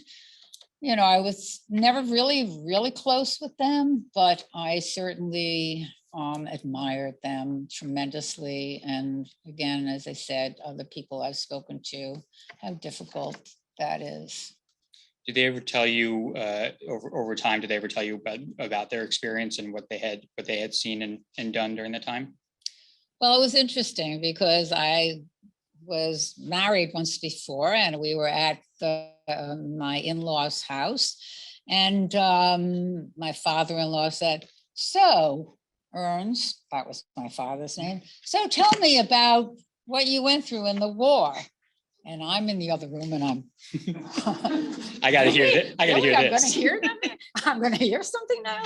I was never really close with them, but I certainly admired them tremendously. And again, as I said, other people I've spoken to, how difficult that is. Did they ever tell you over time? Did they ever tell you about their experience and what they had seen and done during that time? Well, it was interesting because I was married once before, and we were at my in-laws' house, and my father-in-law said, "So, Ernst," that was my father's name, "so tell me about what you went through in the war." And I'm in the other room, and I'm. I got to hear it. I got to hear I'm this. going to hear them. I'm going to hear something now.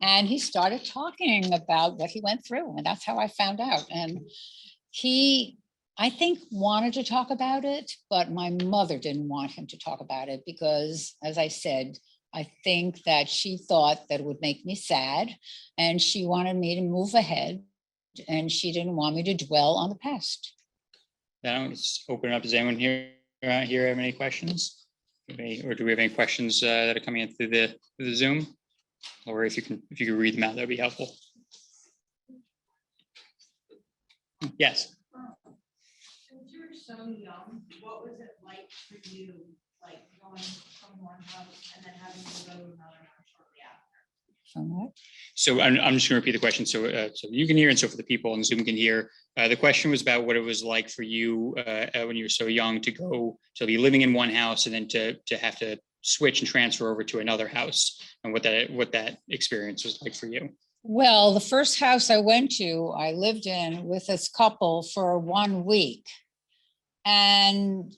And he started talking about what he went through, and that's how I found out. And he, I think, wanted to talk about it, but my mother didn't want him to talk about it because, as I said, I think that she thought that it would make me sad, and she wanted me to move ahead, and she didn't want me to dwell on the past. Now let's open it up. Does anyone here have any questions? Or do we have any questions that are coming in through the Zoom? Or if you could read them out, that'd be helpful. Yes. Since you were so young, what was it like for you, like going from one house and then having to go to another one shortly after? So I'm just going to repeat the question so you can hear, and so for the people on Zoom can hear. The question was about what it was like for you when you were so young to be living in one house and then to have to switch and transfer over to another house, and what that experience was like for you. Well, the first house I went to, I lived in with this couple for 1 week, and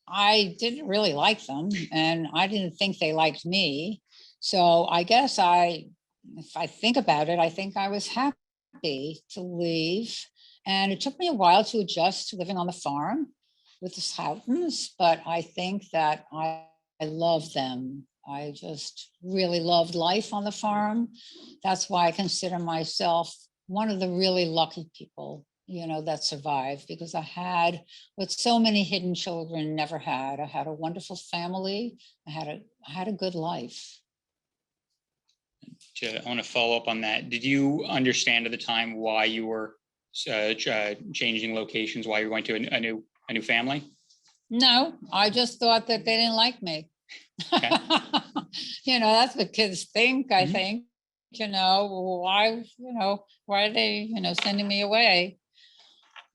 I didn't really like them, and I didn't think they liked me. So I guess if I think about it, I think I was happy to leave. And it took me a while to adjust to living on the farm with the Schoutens, but I think that I love them. I just really loved life on the farm. That's why I consider myself one of the really lucky people, that survived, because I had what so many hidden children never had. I had a wonderful family. I had a good life. I want to follow up on that. Did you understand at the time why you were changing locations, why you were going to a new family? No, I just thought that they didn't like me. Okay. That's what kids think, I think. Why are they, sending me away?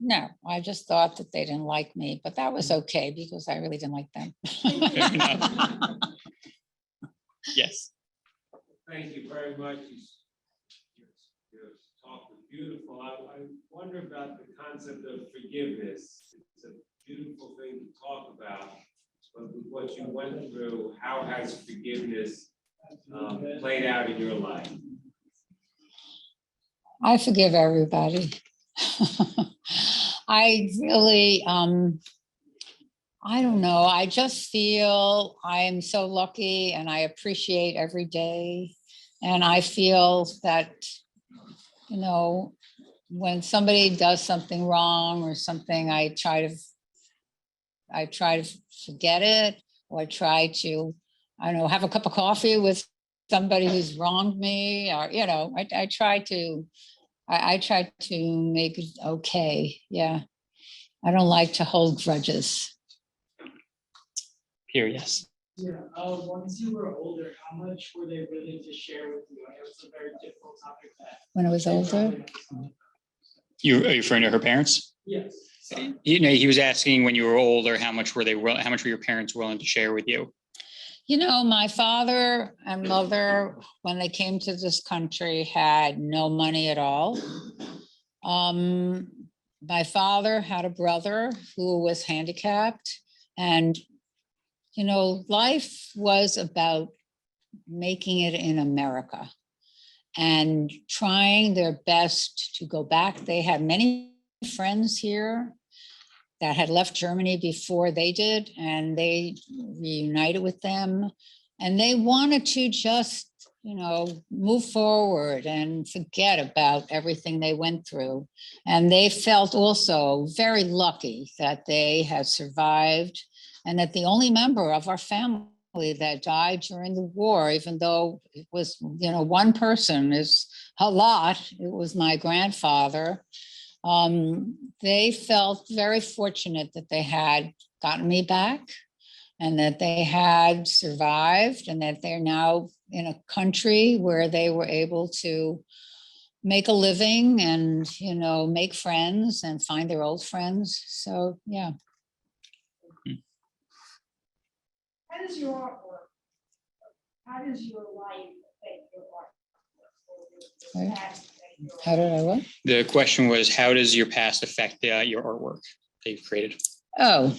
No, I just thought that they didn't like me, but that was okay because I really didn't like them. Yes. Thank you very much. Your talk was beautiful. I wonder about the concept of forgiveness. It's a beautiful thing to talk about, but with what you went through, how has forgiveness played out in your life? I forgive everybody. I really, I don't know. I just feel I am so lucky and I appreciate every day. And I feel that, when somebody does something wrong or something, I try to forget it, or I try to, have a cup of coffee with somebody who's wronged me, or, I try to make it okay. Yeah. I don't like to hold grudges. Here, yes. Yeah, once you were older, how much were they willing to share with you? I know it's a very difficult topic that. When I was older? Are You referring to her parents? Yes. He was asking when you were older, how much were your parents willing to share with you? My father and mother, when they came to this country, had no money at all. My father had a brother who was handicapped, and life was about making it in America and trying their best to go back. They had many friends here that had left Germany before they did, and they reunited with them. And they wanted to just, move forward and forget about everything they went through. And they felt also very lucky that they had survived, and that the only member of our family that died during the war, even though it was, one person is a lot, it was my grandfather. They felt very fortunate that they had gotten me back. and that they had survived and that they're now in a country where they were able to make a living and, make friends and find their old friends. So, yeah. How does your artwork, how does your life affect your Right. artwork? How did I what? The question was, how does your past affect your artwork that you've created? Oh,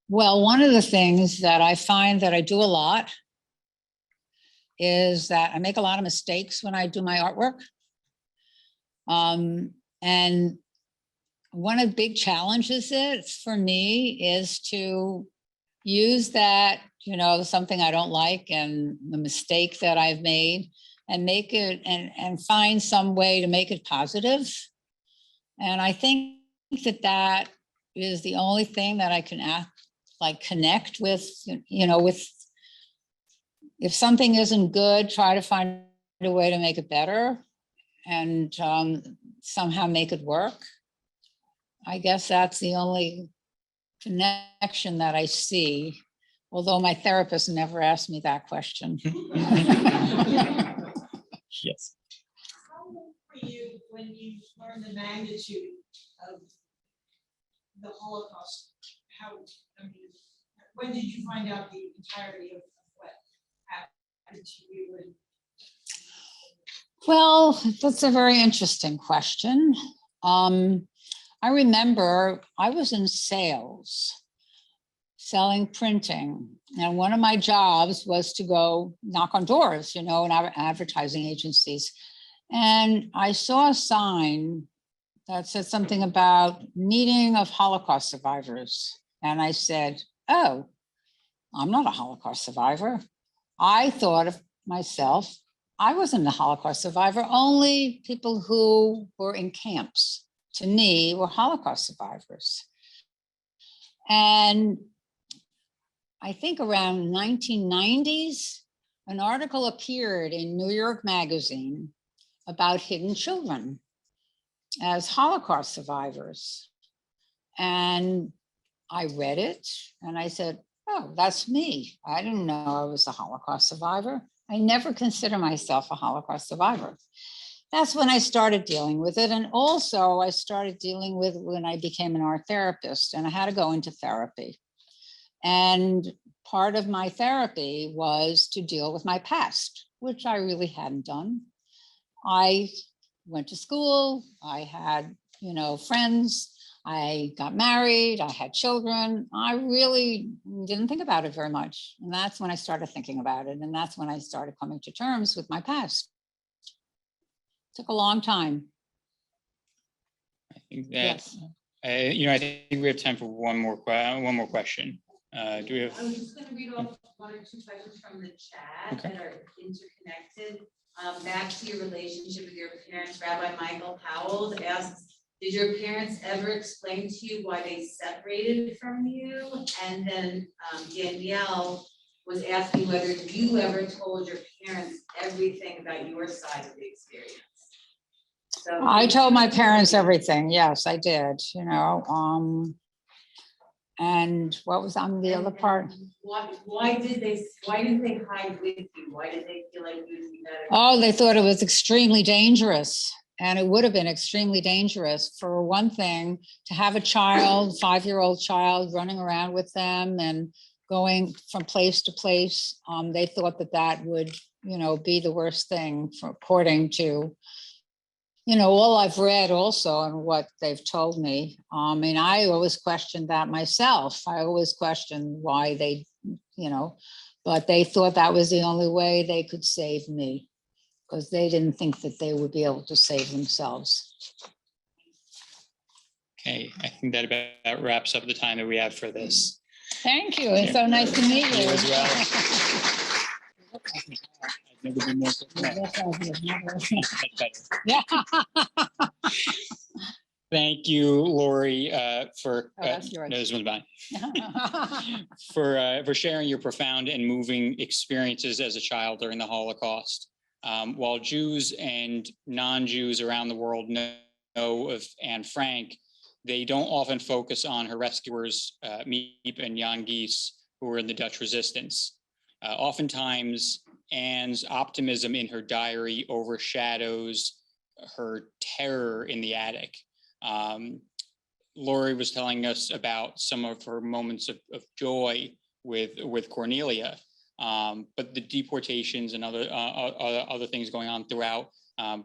well, one of the things that I find that I do a lot is that I make a lot of mistakes when I do my artwork. And one of the big challenges for me is to use that, something I don't like and the mistake that I've made and make it and find some way to make it positive. And I think that is the only thing that I can connect with, with if something isn't good, try to find a way to make it better and somehow make it work. I guess that's the only connection that I see, although my therapist never asked me that question. Yes. How old were you when you learned the magnitude of the Holocaust? When did you find out the entirety of what happened to you? Well, that's a very interesting question. I remember I was in sales, selling printing. And one of my jobs was to go knock on doors, in advertising agencies. And I saw a sign that said something about meeting of Holocaust survivors. And I said, oh, I'm not a Holocaust survivor. I thought of myself, I wasn't a Holocaust survivor, only people who were in camps, to me, were Holocaust survivors. And I think around 1990s, an article appeared in New York Magazine about hidden children as Holocaust survivors. And I read it and I said, oh, that's me. I didn't know I was a Holocaust survivor. I never consider myself a Holocaust survivor. That's when I started dealing with it. And also I started dealing with when I became an art therapist and I had to go into therapy. And part of my therapy was to deal with my past, which I really hadn't done. I went to school, I had, friends, I got married, I had children. I really didn't think about it very much. And that's when I started thinking about it. And that's when I started coming to terms with my past. It took a long time. I think that, Yes. I think we have time for one more question. Do we have? I was just going to read off one or two questions from the chat that are interconnected. Back to your relationship with your parents, Rabbi Michael Powell asks, did your parents ever explain to you why they separated from you? And then Danielle was asking whether you ever told your parents everything about your side of the experience. So I told my parents everything. Yes, I did, and what was on the other part? Why didn't they hide with you? Why did they feel like you would be better? Oh, they thought it was extremely dangerous. And it would have been extremely dangerous. For one thing, to have a child, 5-year-old child running around with them and going from place to place. They thought that would, be the worst thing, according to, all I've read also and what they've told me. I always questioned that myself. I always questioned why they, but they thought that was the only way they could save me, because they didn't think that they would be able to save themselves. Okay, I think that about wraps up the time that we have for this. Thank you. It's so nice to meet you. You as well. I've never been more. Yeah. Thank you, Lori, for that's yours. no, this one's mine. For sharing your profound and moving experiences as a child during the Holocaust. While Jews and non-Jews around the world know of Anne Frank, they don't often focus on her rescuers, Miep and Jan Gies, who were in the Dutch resistance. Oftentimes, Anne's optimism in her diary overshadows her terror in the attic. Lori was telling us about some of her moments of joy with Cornelia, but the deportations and other things going on throughout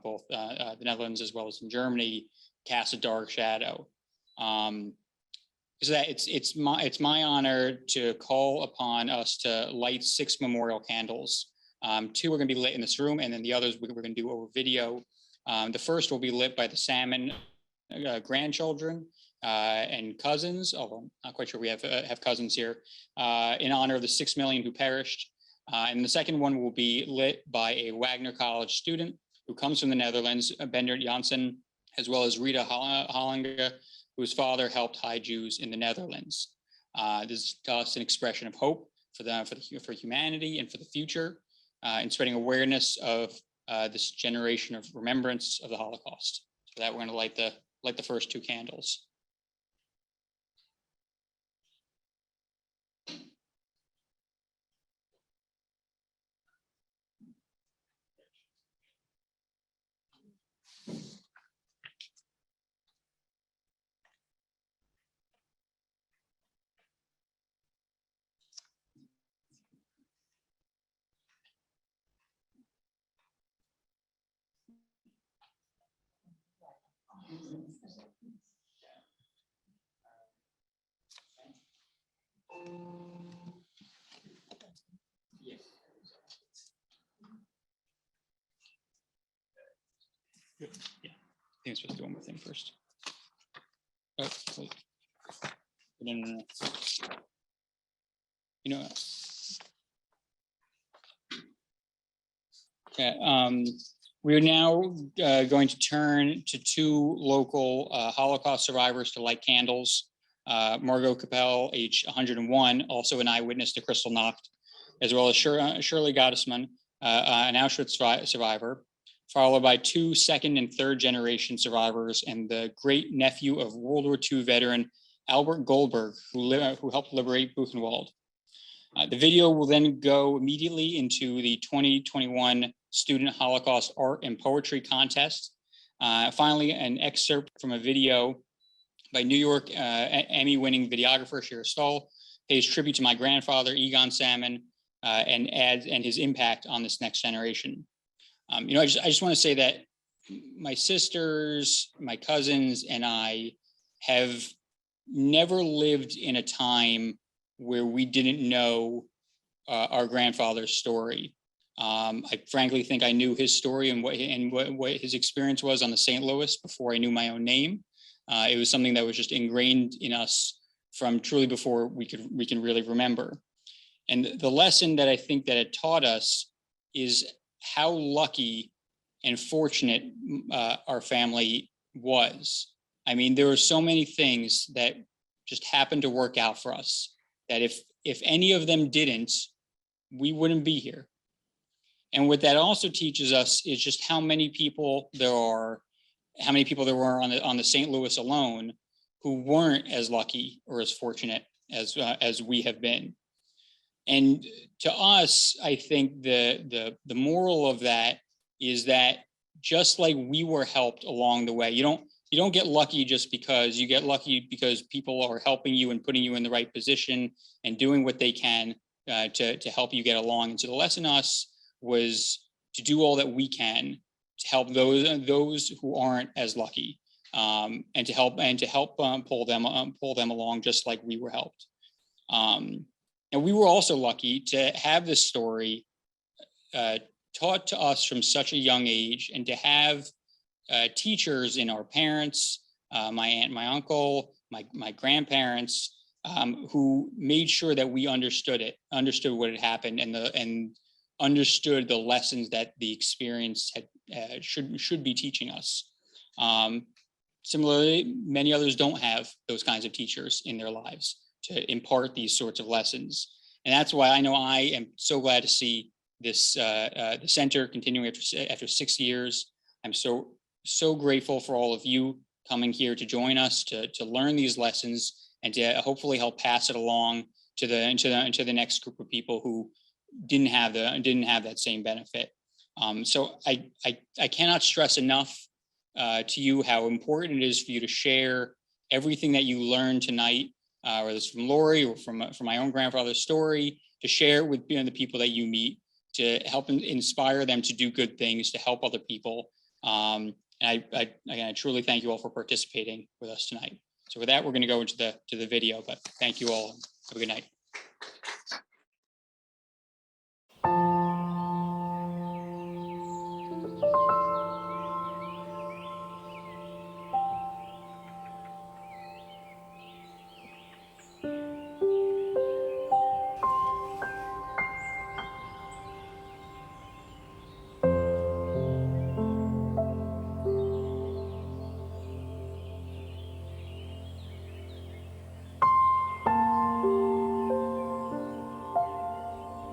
both the Netherlands as well as in Germany cast a dark shadow. So that it's my honor to call upon us to light 6 memorial candles. 2 are going to be lit in this room, and then the others we're going to do over video. The first will be lit by the Salmon grandchildren and cousins, although I'm not quite sure we have cousins here, in honor of the 6 million who perished. And the second one will be lit by a Wagner College student who comes from the Netherlands, Bendert Janssen, as well as Rita Hollinger, whose father helped hide Jews in the Netherlands. This is to us an expression of hope for humanity and for the future, and spreading awareness of this generation of remembrance of the Holocaust. So that we're going to light the first 2 candles. Good. Yeah, I think I'm supposed to do one more thing first. Oh, wait. No. You know. Yeah, we are now going to turn to 2 local Holocaust survivors to light candles. Margot Capel, age 101, also an eyewitness to Kristallnacht, as well as Shirley Gottesman, an Auschwitz survivor, followed by 2 second and third generation survivors and the great nephew of World War II veteran Albert Goldberg, who helped liberate Buchenwald. The video will then go immediately into the 2021 Student Holocaust Art and Poetry Contest. Finally, an excerpt from a video by New York Emmy-winning videographer Shira Stoll pays tribute to my grandfather, Egon Salmon, and his impact on this next generation. I just want to say that my sisters, my cousins, and I have never lived in a time where we didn't know our grandfather's story. I frankly think I knew his story and what his experience was on the St. Louis before I knew my own name. It was something that was just ingrained in us from truly before we can really remember. And the lesson that I think that it taught us is how lucky and fortunate our family was. I mean, there were so many things that just happened to work out for us that if any of them didn't, we wouldn't be here. And what that also teaches us is just how many people there were on the St. Louis alone who weren't as lucky or as fortunate as we have been. And to us, I think the moral of that is that just like we were helped along the way, you don't get lucky just because you get lucky because people are helping you and putting you in the right position and doing what they can to help you get along. And so the lesson to us was to do all that we can to help those who aren't as lucky, and to help pull them along just like we were helped. And we were also lucky to have this story taught to us from such a young age, and to have teachers in our parents, my aunt, my uncle, my grandparents, who made sure that we understood what had happened, and understood the lessons that the experience should be teaching us. Similarly, many others don't have those kinds of teachers in their lives to impart these sorts of lessons. And that's why I know I am so glad to see this the center continuing after 6 years. I'm so grateful for all of you coming here to join us to learn these lessons and to hopefully help pass it along to the next group of people who didn't have that same benefit. So I cannot stress enough to you how important it is for you to share everything that you learned tonight, whether it's from Lori or from my own grandfather's story, to share it with the people that you meet, to help inspire them to do good things, to help other people. And I truly thank you all for participating with us tonight. So with that, we're going to go into the video, but thank you all. Have a good night.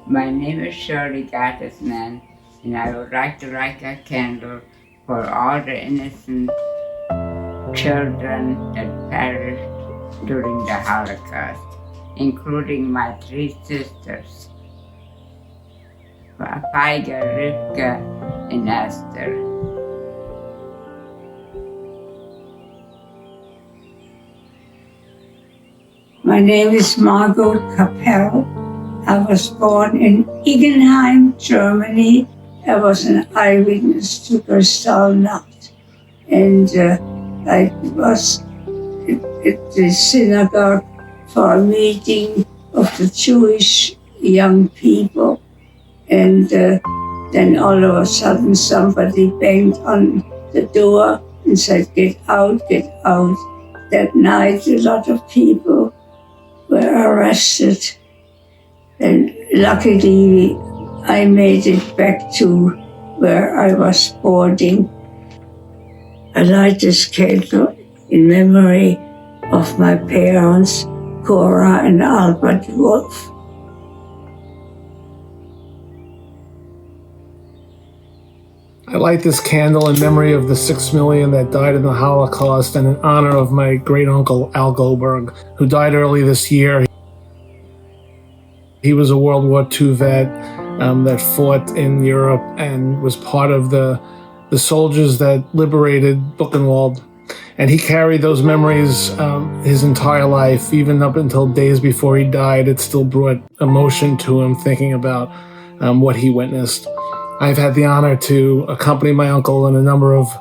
My name is Shirley Gattisman, and I would like to light a candle for all the innocent children that perished during the Holocaust, including my 3 sisters, Feiga, Rivka, and Esther. My name is Margot Capel. I was born in Egenheim, Germany. I was an eyewitness to Kristallnacht. And I was at the synagogue for a meeting of the Jewish young people. And then all of a sudden somebody banged on the door and said, "Get out, get out." That night a lot of people were arrested. And luckily, I made it back to where I was boarding. I light this candle in memory of my parents, Cora and Albert Wolf. I light this candle in memory of the 6 million that died in the Holocaust and in honor of my great-uncle Al Goldberg, who died early this year. He was a World War II vet that fought in Europe and was part of the soldiers that liberated Buchenwald. And he carried those memories his entire life, even up until days before he died. It still brought emotion to him thinking about what he witnessed. I've had the honor to accompany my uncle in a number of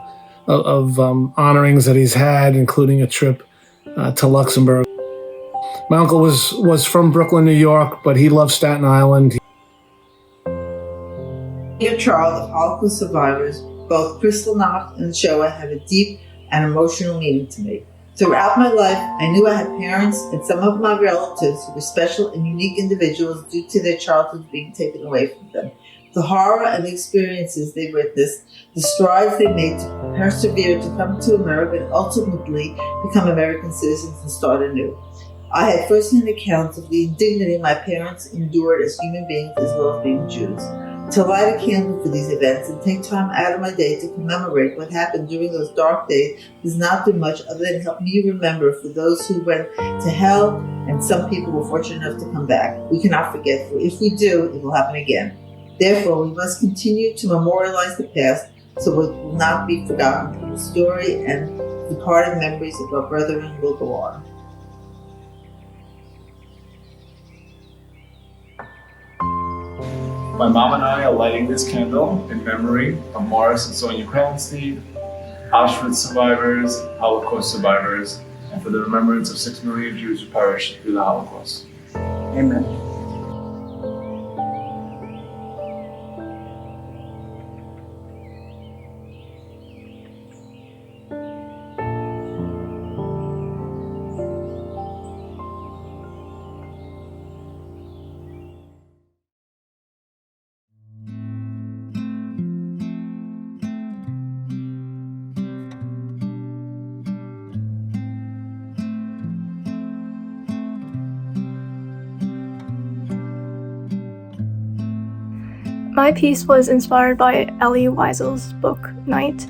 honorings that he's had, including a trip to Luxembourg. My uncle was from Brooklyn, New York, but he loved Staten Island. Being a child of Holocaust survivors, both Kristallnacht and Shoah have a deep and emotional meaning to me. Throughout my life, I knew I had parents and some of my relatives who were special and unique individuals due to their childhood being taken away from them. The horror and the experiences they witnessed, the strides they made to persevere to come to America and ultimately become American citizens and start anew. I had first-hand accounts of the indignity my parents endured as human beings as well as being Jews. To light a candle for these events and take time out of my day to commemorate what happened during those dark days does not do much other than help me remember for those who went to hell and some people were fortunate enough to come back. We cannot forget, for if we do, it will happen again. Therefore, we must continue to memorialize the past so it will not be forgotten. The story and departed memories of our brethren will go on. My mom and I are lighting this candle in memory of Morris and Sonia Kranstein, Auschwitz survivors, Holocaust survivors, and for the remembrance of 6 million Jews who perished through the Holocaust. Amen. My piece was inspired by Elie Wiesel's book, Night.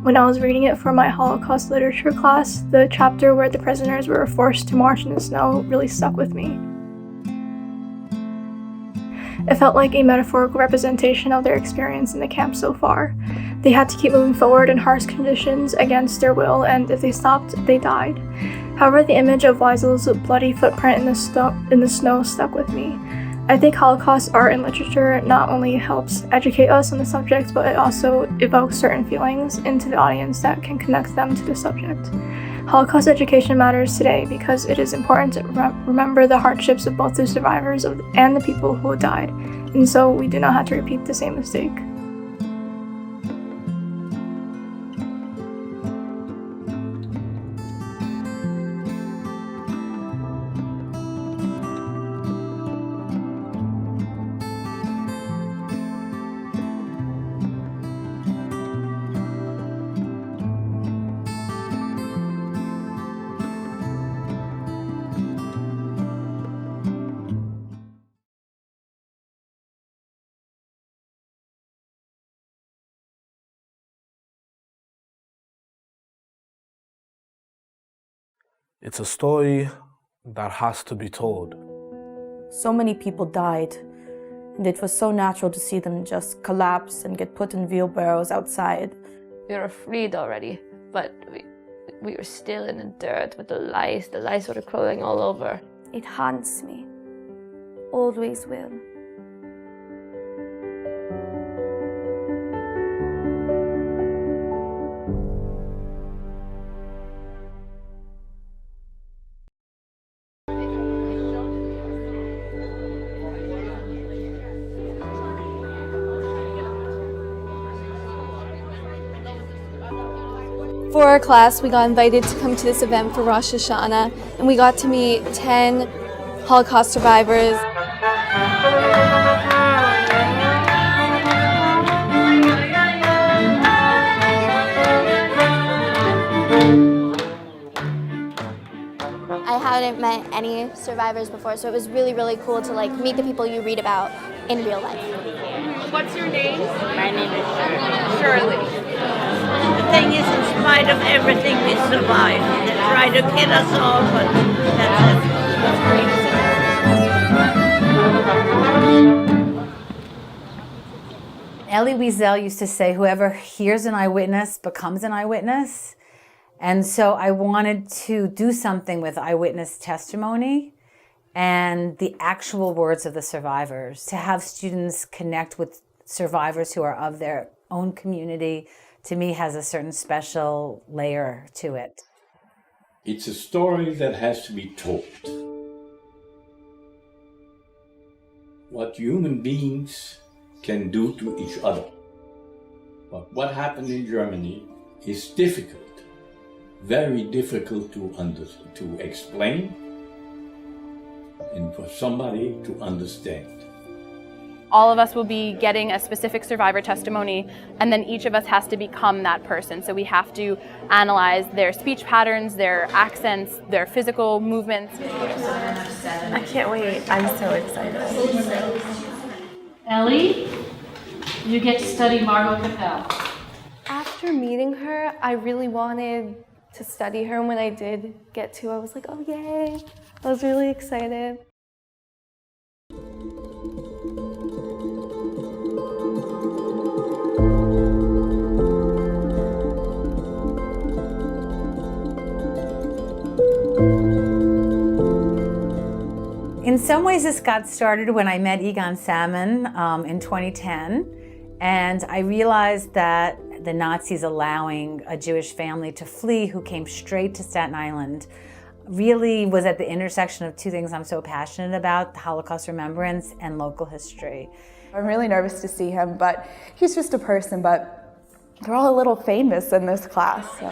When when I was reading it for my Holocaust literature class, the chapter where the prisoners were forced to march in the snow really stuck with me. It felt like a metaphorical representation of their experience in the camp so far. They had to keep moving forward in harsh conditions against their will, and if they stopped, they died. However, the image of Weisel's bloody footprint in the snow stuck with me. I think Holocaust art and literature not only helps educate us on the subject, but it also evokes certain feelings into the audience that can connect them to the subject. Holocaust education matters today because it is important to remember the hardships of both the survivors and the people who died, and so we do not have to repeat the same mistake. It's a story that has to be told. So many people died, and it was so natural to see them just collapse and get put in wheelbarrows outside. We were freed already, but we were still in the dirt with the lice. The lice were crawling all over. It haunts me. Always will. For our class, we got invited to come to this event for Rosh Hashanah, and we got to meet 10 Holocaust survivors. I hadn't met any survivors before, so it was really, really cool to meet the people you read about in real life. What's your name? My name is Shirley. Shirley. The thing is, in spite of everything, we survived. They tried to kill us all, but that's it. Elie Wiesel used to say, whoever hears an eyewitness becomes an eyewitness. And so I wanted to do something with eyewitness testimony and the actual words of the survivors, to have students connect with survivors who are of their own community, to me has a certain special layer to it. It's a story that has to be told. What human beings can do to each other. But what happened in Germany is difficult, very difficult to explain and for somebody to understand. All of us will be getting a specific survivor testimony, and then each of us has to become that person. So we have to analyze their speech patterns, their accents, their physical movements. I can't wait. I'm so excited. Elie, you get to study Margot Capel. After meeting her, I really wanted to study her, and when I did get to, I was like, oh yay! I was really excited. In some ways, this got started when I met Egon Salmon in 2010, and I realized that the Nazis allowing a Jewish family to flee who came straight to Staten Island really was at the intersection of two things I'm so passionate about: the Holocaust remembrance and local history. I'm really nervous to see him, but he's just a person, but they're all a little famous in this class, so.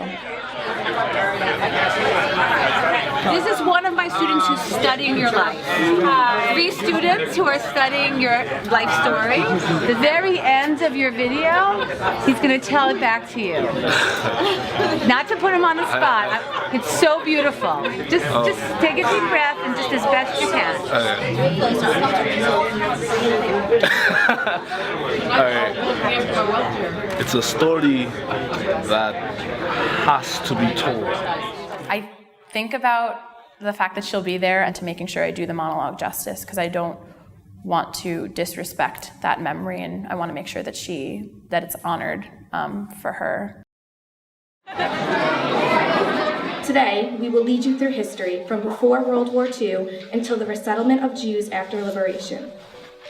This is one of my students who's studying your life. 3 students who are studying your life story. The very end of your video, he's going to tell it back to you. Not to put him on the spot. It's so beautiful. Just take a deep breath and just as best you can. It's a story that has to be told. I think about the fact that she'll be there and to making sure I do the monologue justice, because I don't want to disrespect that memory, and I want to make sure that it's honored for her. Today, we will lead you through history from before World War II until the resettlement of Jews after liberation.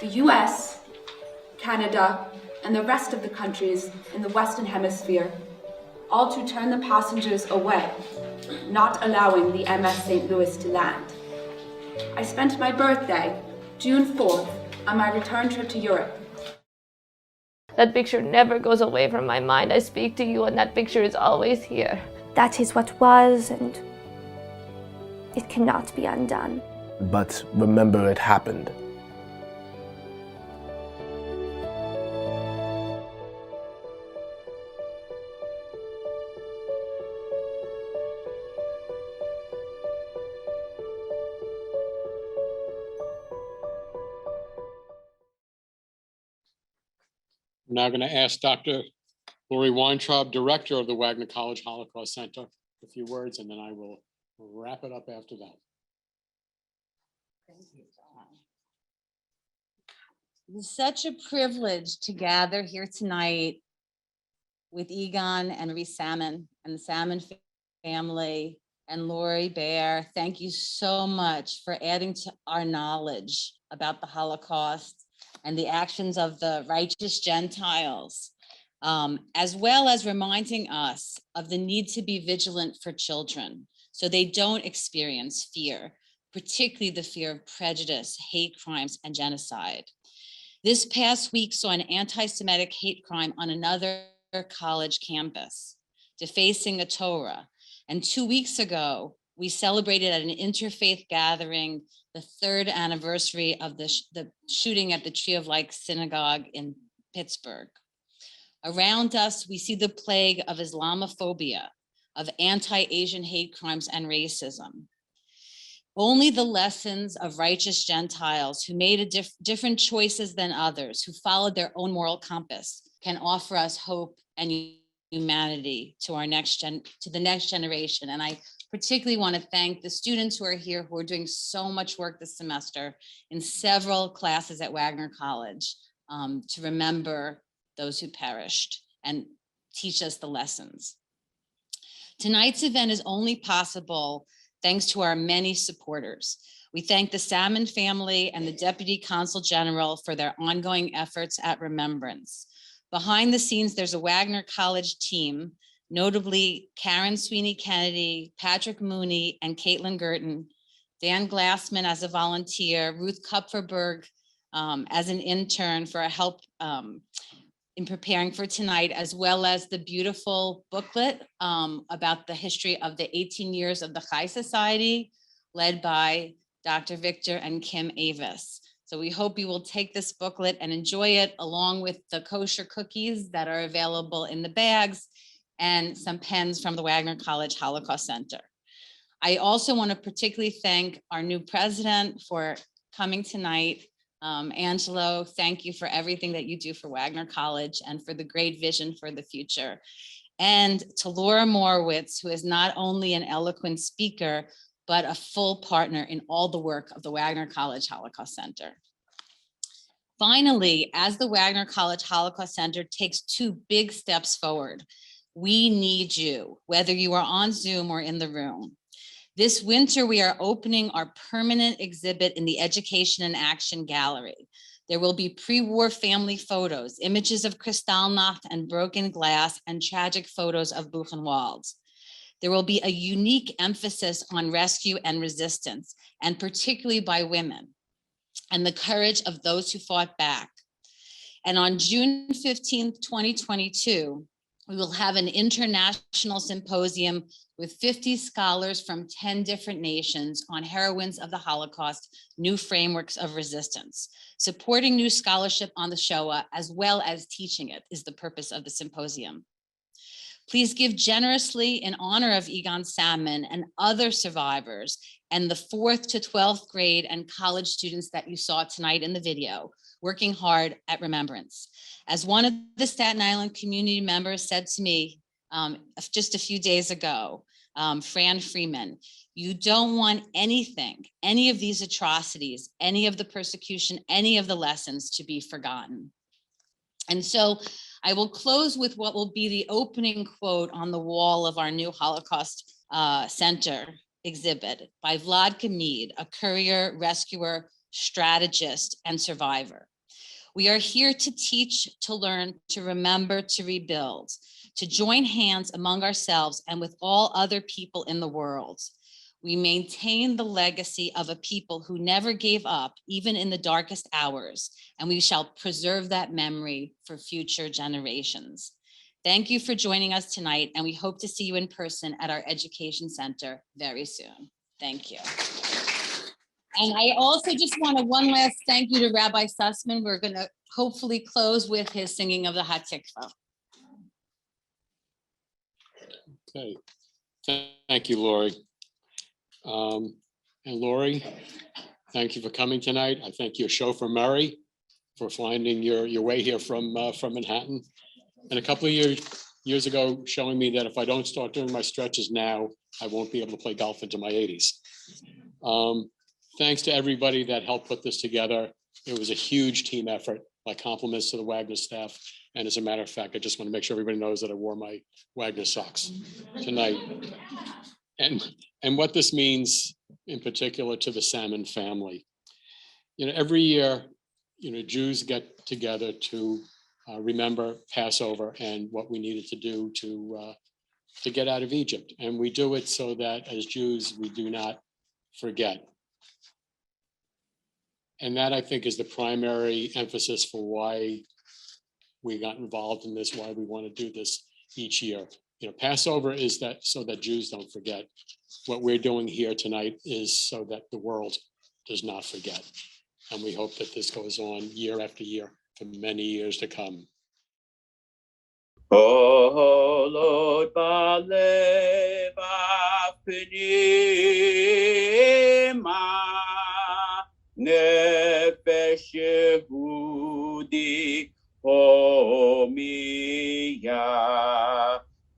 The US, Canada, and the rest of the countries in the Western Hemisphere, all to turn the passengers away, not allowing the MS St. Louis to land. I spent my birthday, June 4th, on my return trip to Europe. That picture never goes away from my mind. I speak to you and that picture is always here. That is what was, and it cannot be undone. But remember, it happened. I'm now going to ask Dr. Lori Weintraub, Director of the Wagner College Holocaust Center, a few words, and then I will wrap it up after that. Thank you, Jon. It is such a privilege to gather here tonight with Egon and Henry Salmon and the Salmon family and Lore Baer. Thank you so much for adding to our knowledge about the Holocaust and the actions of the righteous Gentiles, as well as reminding us of the need to be vigilant for children so they don't experience fear, particularly the fear of prejudice, hate crimes, and genocide. This past week saw an anti-Semitic hate crime on another college campus, defacing a Torah. And 2 weeks ago, we celebrated at an interfaith gathering the 3rd anniversary of the shooting at the Tree of Life Synagogue in Pittsburgh. Around us, we see the plague of Islamophobia, of anti-Asian hate crimes and racism. Only the lessons of righteous Gentiles who made different choices than others, who followed their own moral compass, can offer us hope and humanity to the next generation. And I particularly want to thank the students who are here, who are doing so much work this semester in several classes at Wagner College to remember those who perished and teach us the lessons. Tonight's event is only possible thanks to our many supporters. We thank the Salmon family and the Deputy Consul General for their ongoing efforts at remembrance. Behind the scenes, there's a Wagner College team, notably Karen Sweeney Kennedy, Patrick Mooney, and Caitlin Gerton, Dan Glassman as a volunteer, Ruth Kupferberg as an intern for help in preparing for tonight, as well as the beautiful booklet about the history of the 18 years of the Chai Society, led by Dr. Victor and Kim Avis. So we hope you will take this booklet and enjoy it, along with the kosher cookies that are available in the bags and some pens from the Wagner College Holocaust Center. I also want to particularly thank our new president for coming tonight. Angelo, thank you for everything that you do for Wagner College and for the great vision for the future. And to Laura Morowitz, who is not only an eloquent speaker, but a full partner in all the work of the Wagner College Holocaust Center. Finally, as the Wagner College Holocaust Center takes 2 big steps forward, we need you, whether you are on Zoom or in the room. This winter, we are opening our permanent exhibit in the Education and Action Gallery. There will be pre-war family photos, images of Kristallnacht and broken glass, and tragic photos of Buchenwald. There will be a unique emphasis on rescue and resistance, and particularly by women, and the courage of those who fought back. And on June 15th, 2022, we will have an international symposium with 50 scholars from 10 different nations on heroines of the Holocaust, new frameworks of resistance. Supporting new scholarship on the Shoah, as well as teaching it, is the purpose of the symposium. Please give generously in honor of Egon Salmon and other survivors and the 4th to 12th grade and college students that you saw tonight in the video, working hard at remembrance. As one of the Staten Island community members said to me just a few days ago, Fran Freeman, you don't want anything, any of these atrocities, any of the persecution, any of the lessons to be forgotten. And so I will close with what will be the opening quote on the wall of our new Holocaust Center exhibit by Vlad Kamid, a courier, rescuer, strategist, and survivor. We are here to teach, to learn, to remember, to rebuild, to join hands among ourselves and with all other people in the world. We maintain the legacy of a people who never gave up, even in the darkest hours, and we shall preserve that memory for future generations. Thank you for joining us tonight, and we hope to see you in person at our Education Center very soon. Thank you. And I also just want to one last thank you to Rabbi Sussman. We're going to hopefully close with his singing of the Hatikva. Okay, thank you, Lori. And Lori, thank you for coming tonight. I thank your chauffeur Murray for finding your way here from Manhattan. And a couple of years ago, showing me that if I don't start doing my stretches now, I won't be able to play golf into my 80s. Thanks to everybody that helped put this together. It was a huge team effort. My compliments to the Wagner staff. And as a matter of fact, I just want to make sure everybody knows that I wore my Wagner socks tonight. And what this means in particular to the Salmon family. Every year, Jews get together to remember Passover and what we needed to do to get out of Egypt. And we do it so that as Jews, we do not forget. And that, I think, is the primary emphasis for why we got involved in this, why we want to do this each year. Passover is that so that Jews don't forget. What we're doing here tonight is so that the world does not forget. And we hope that this goes on year after year for many years to come. Olod balev apnima nefesh Yehudi homiya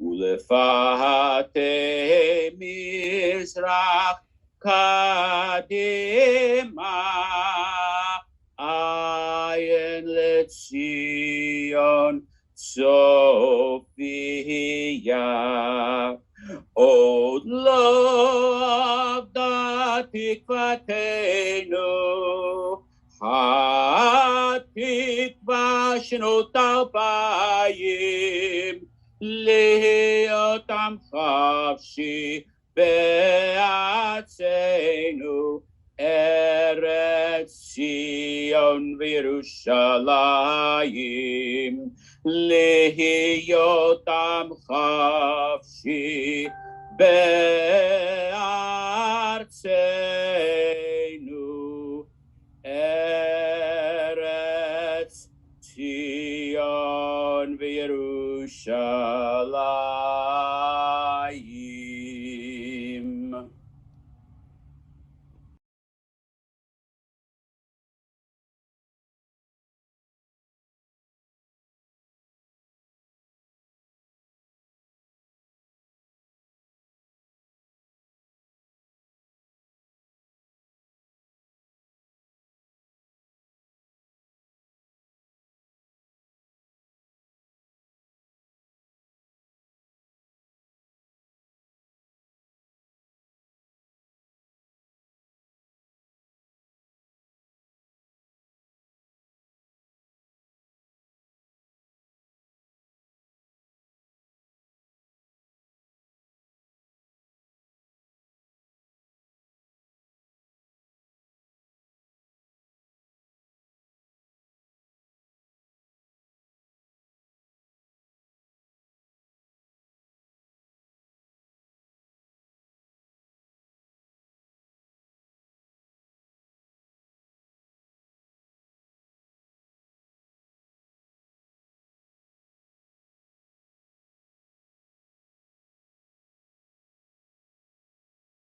ulefate mizrach kadima ayin letzion Sophia, Od lo avda tikvatenu, hatikva shenot albayim, leotam chavshi be'atzenu, Eretz Zion v'Yerushalayim, Lehiyotam chavshi be'artzenu.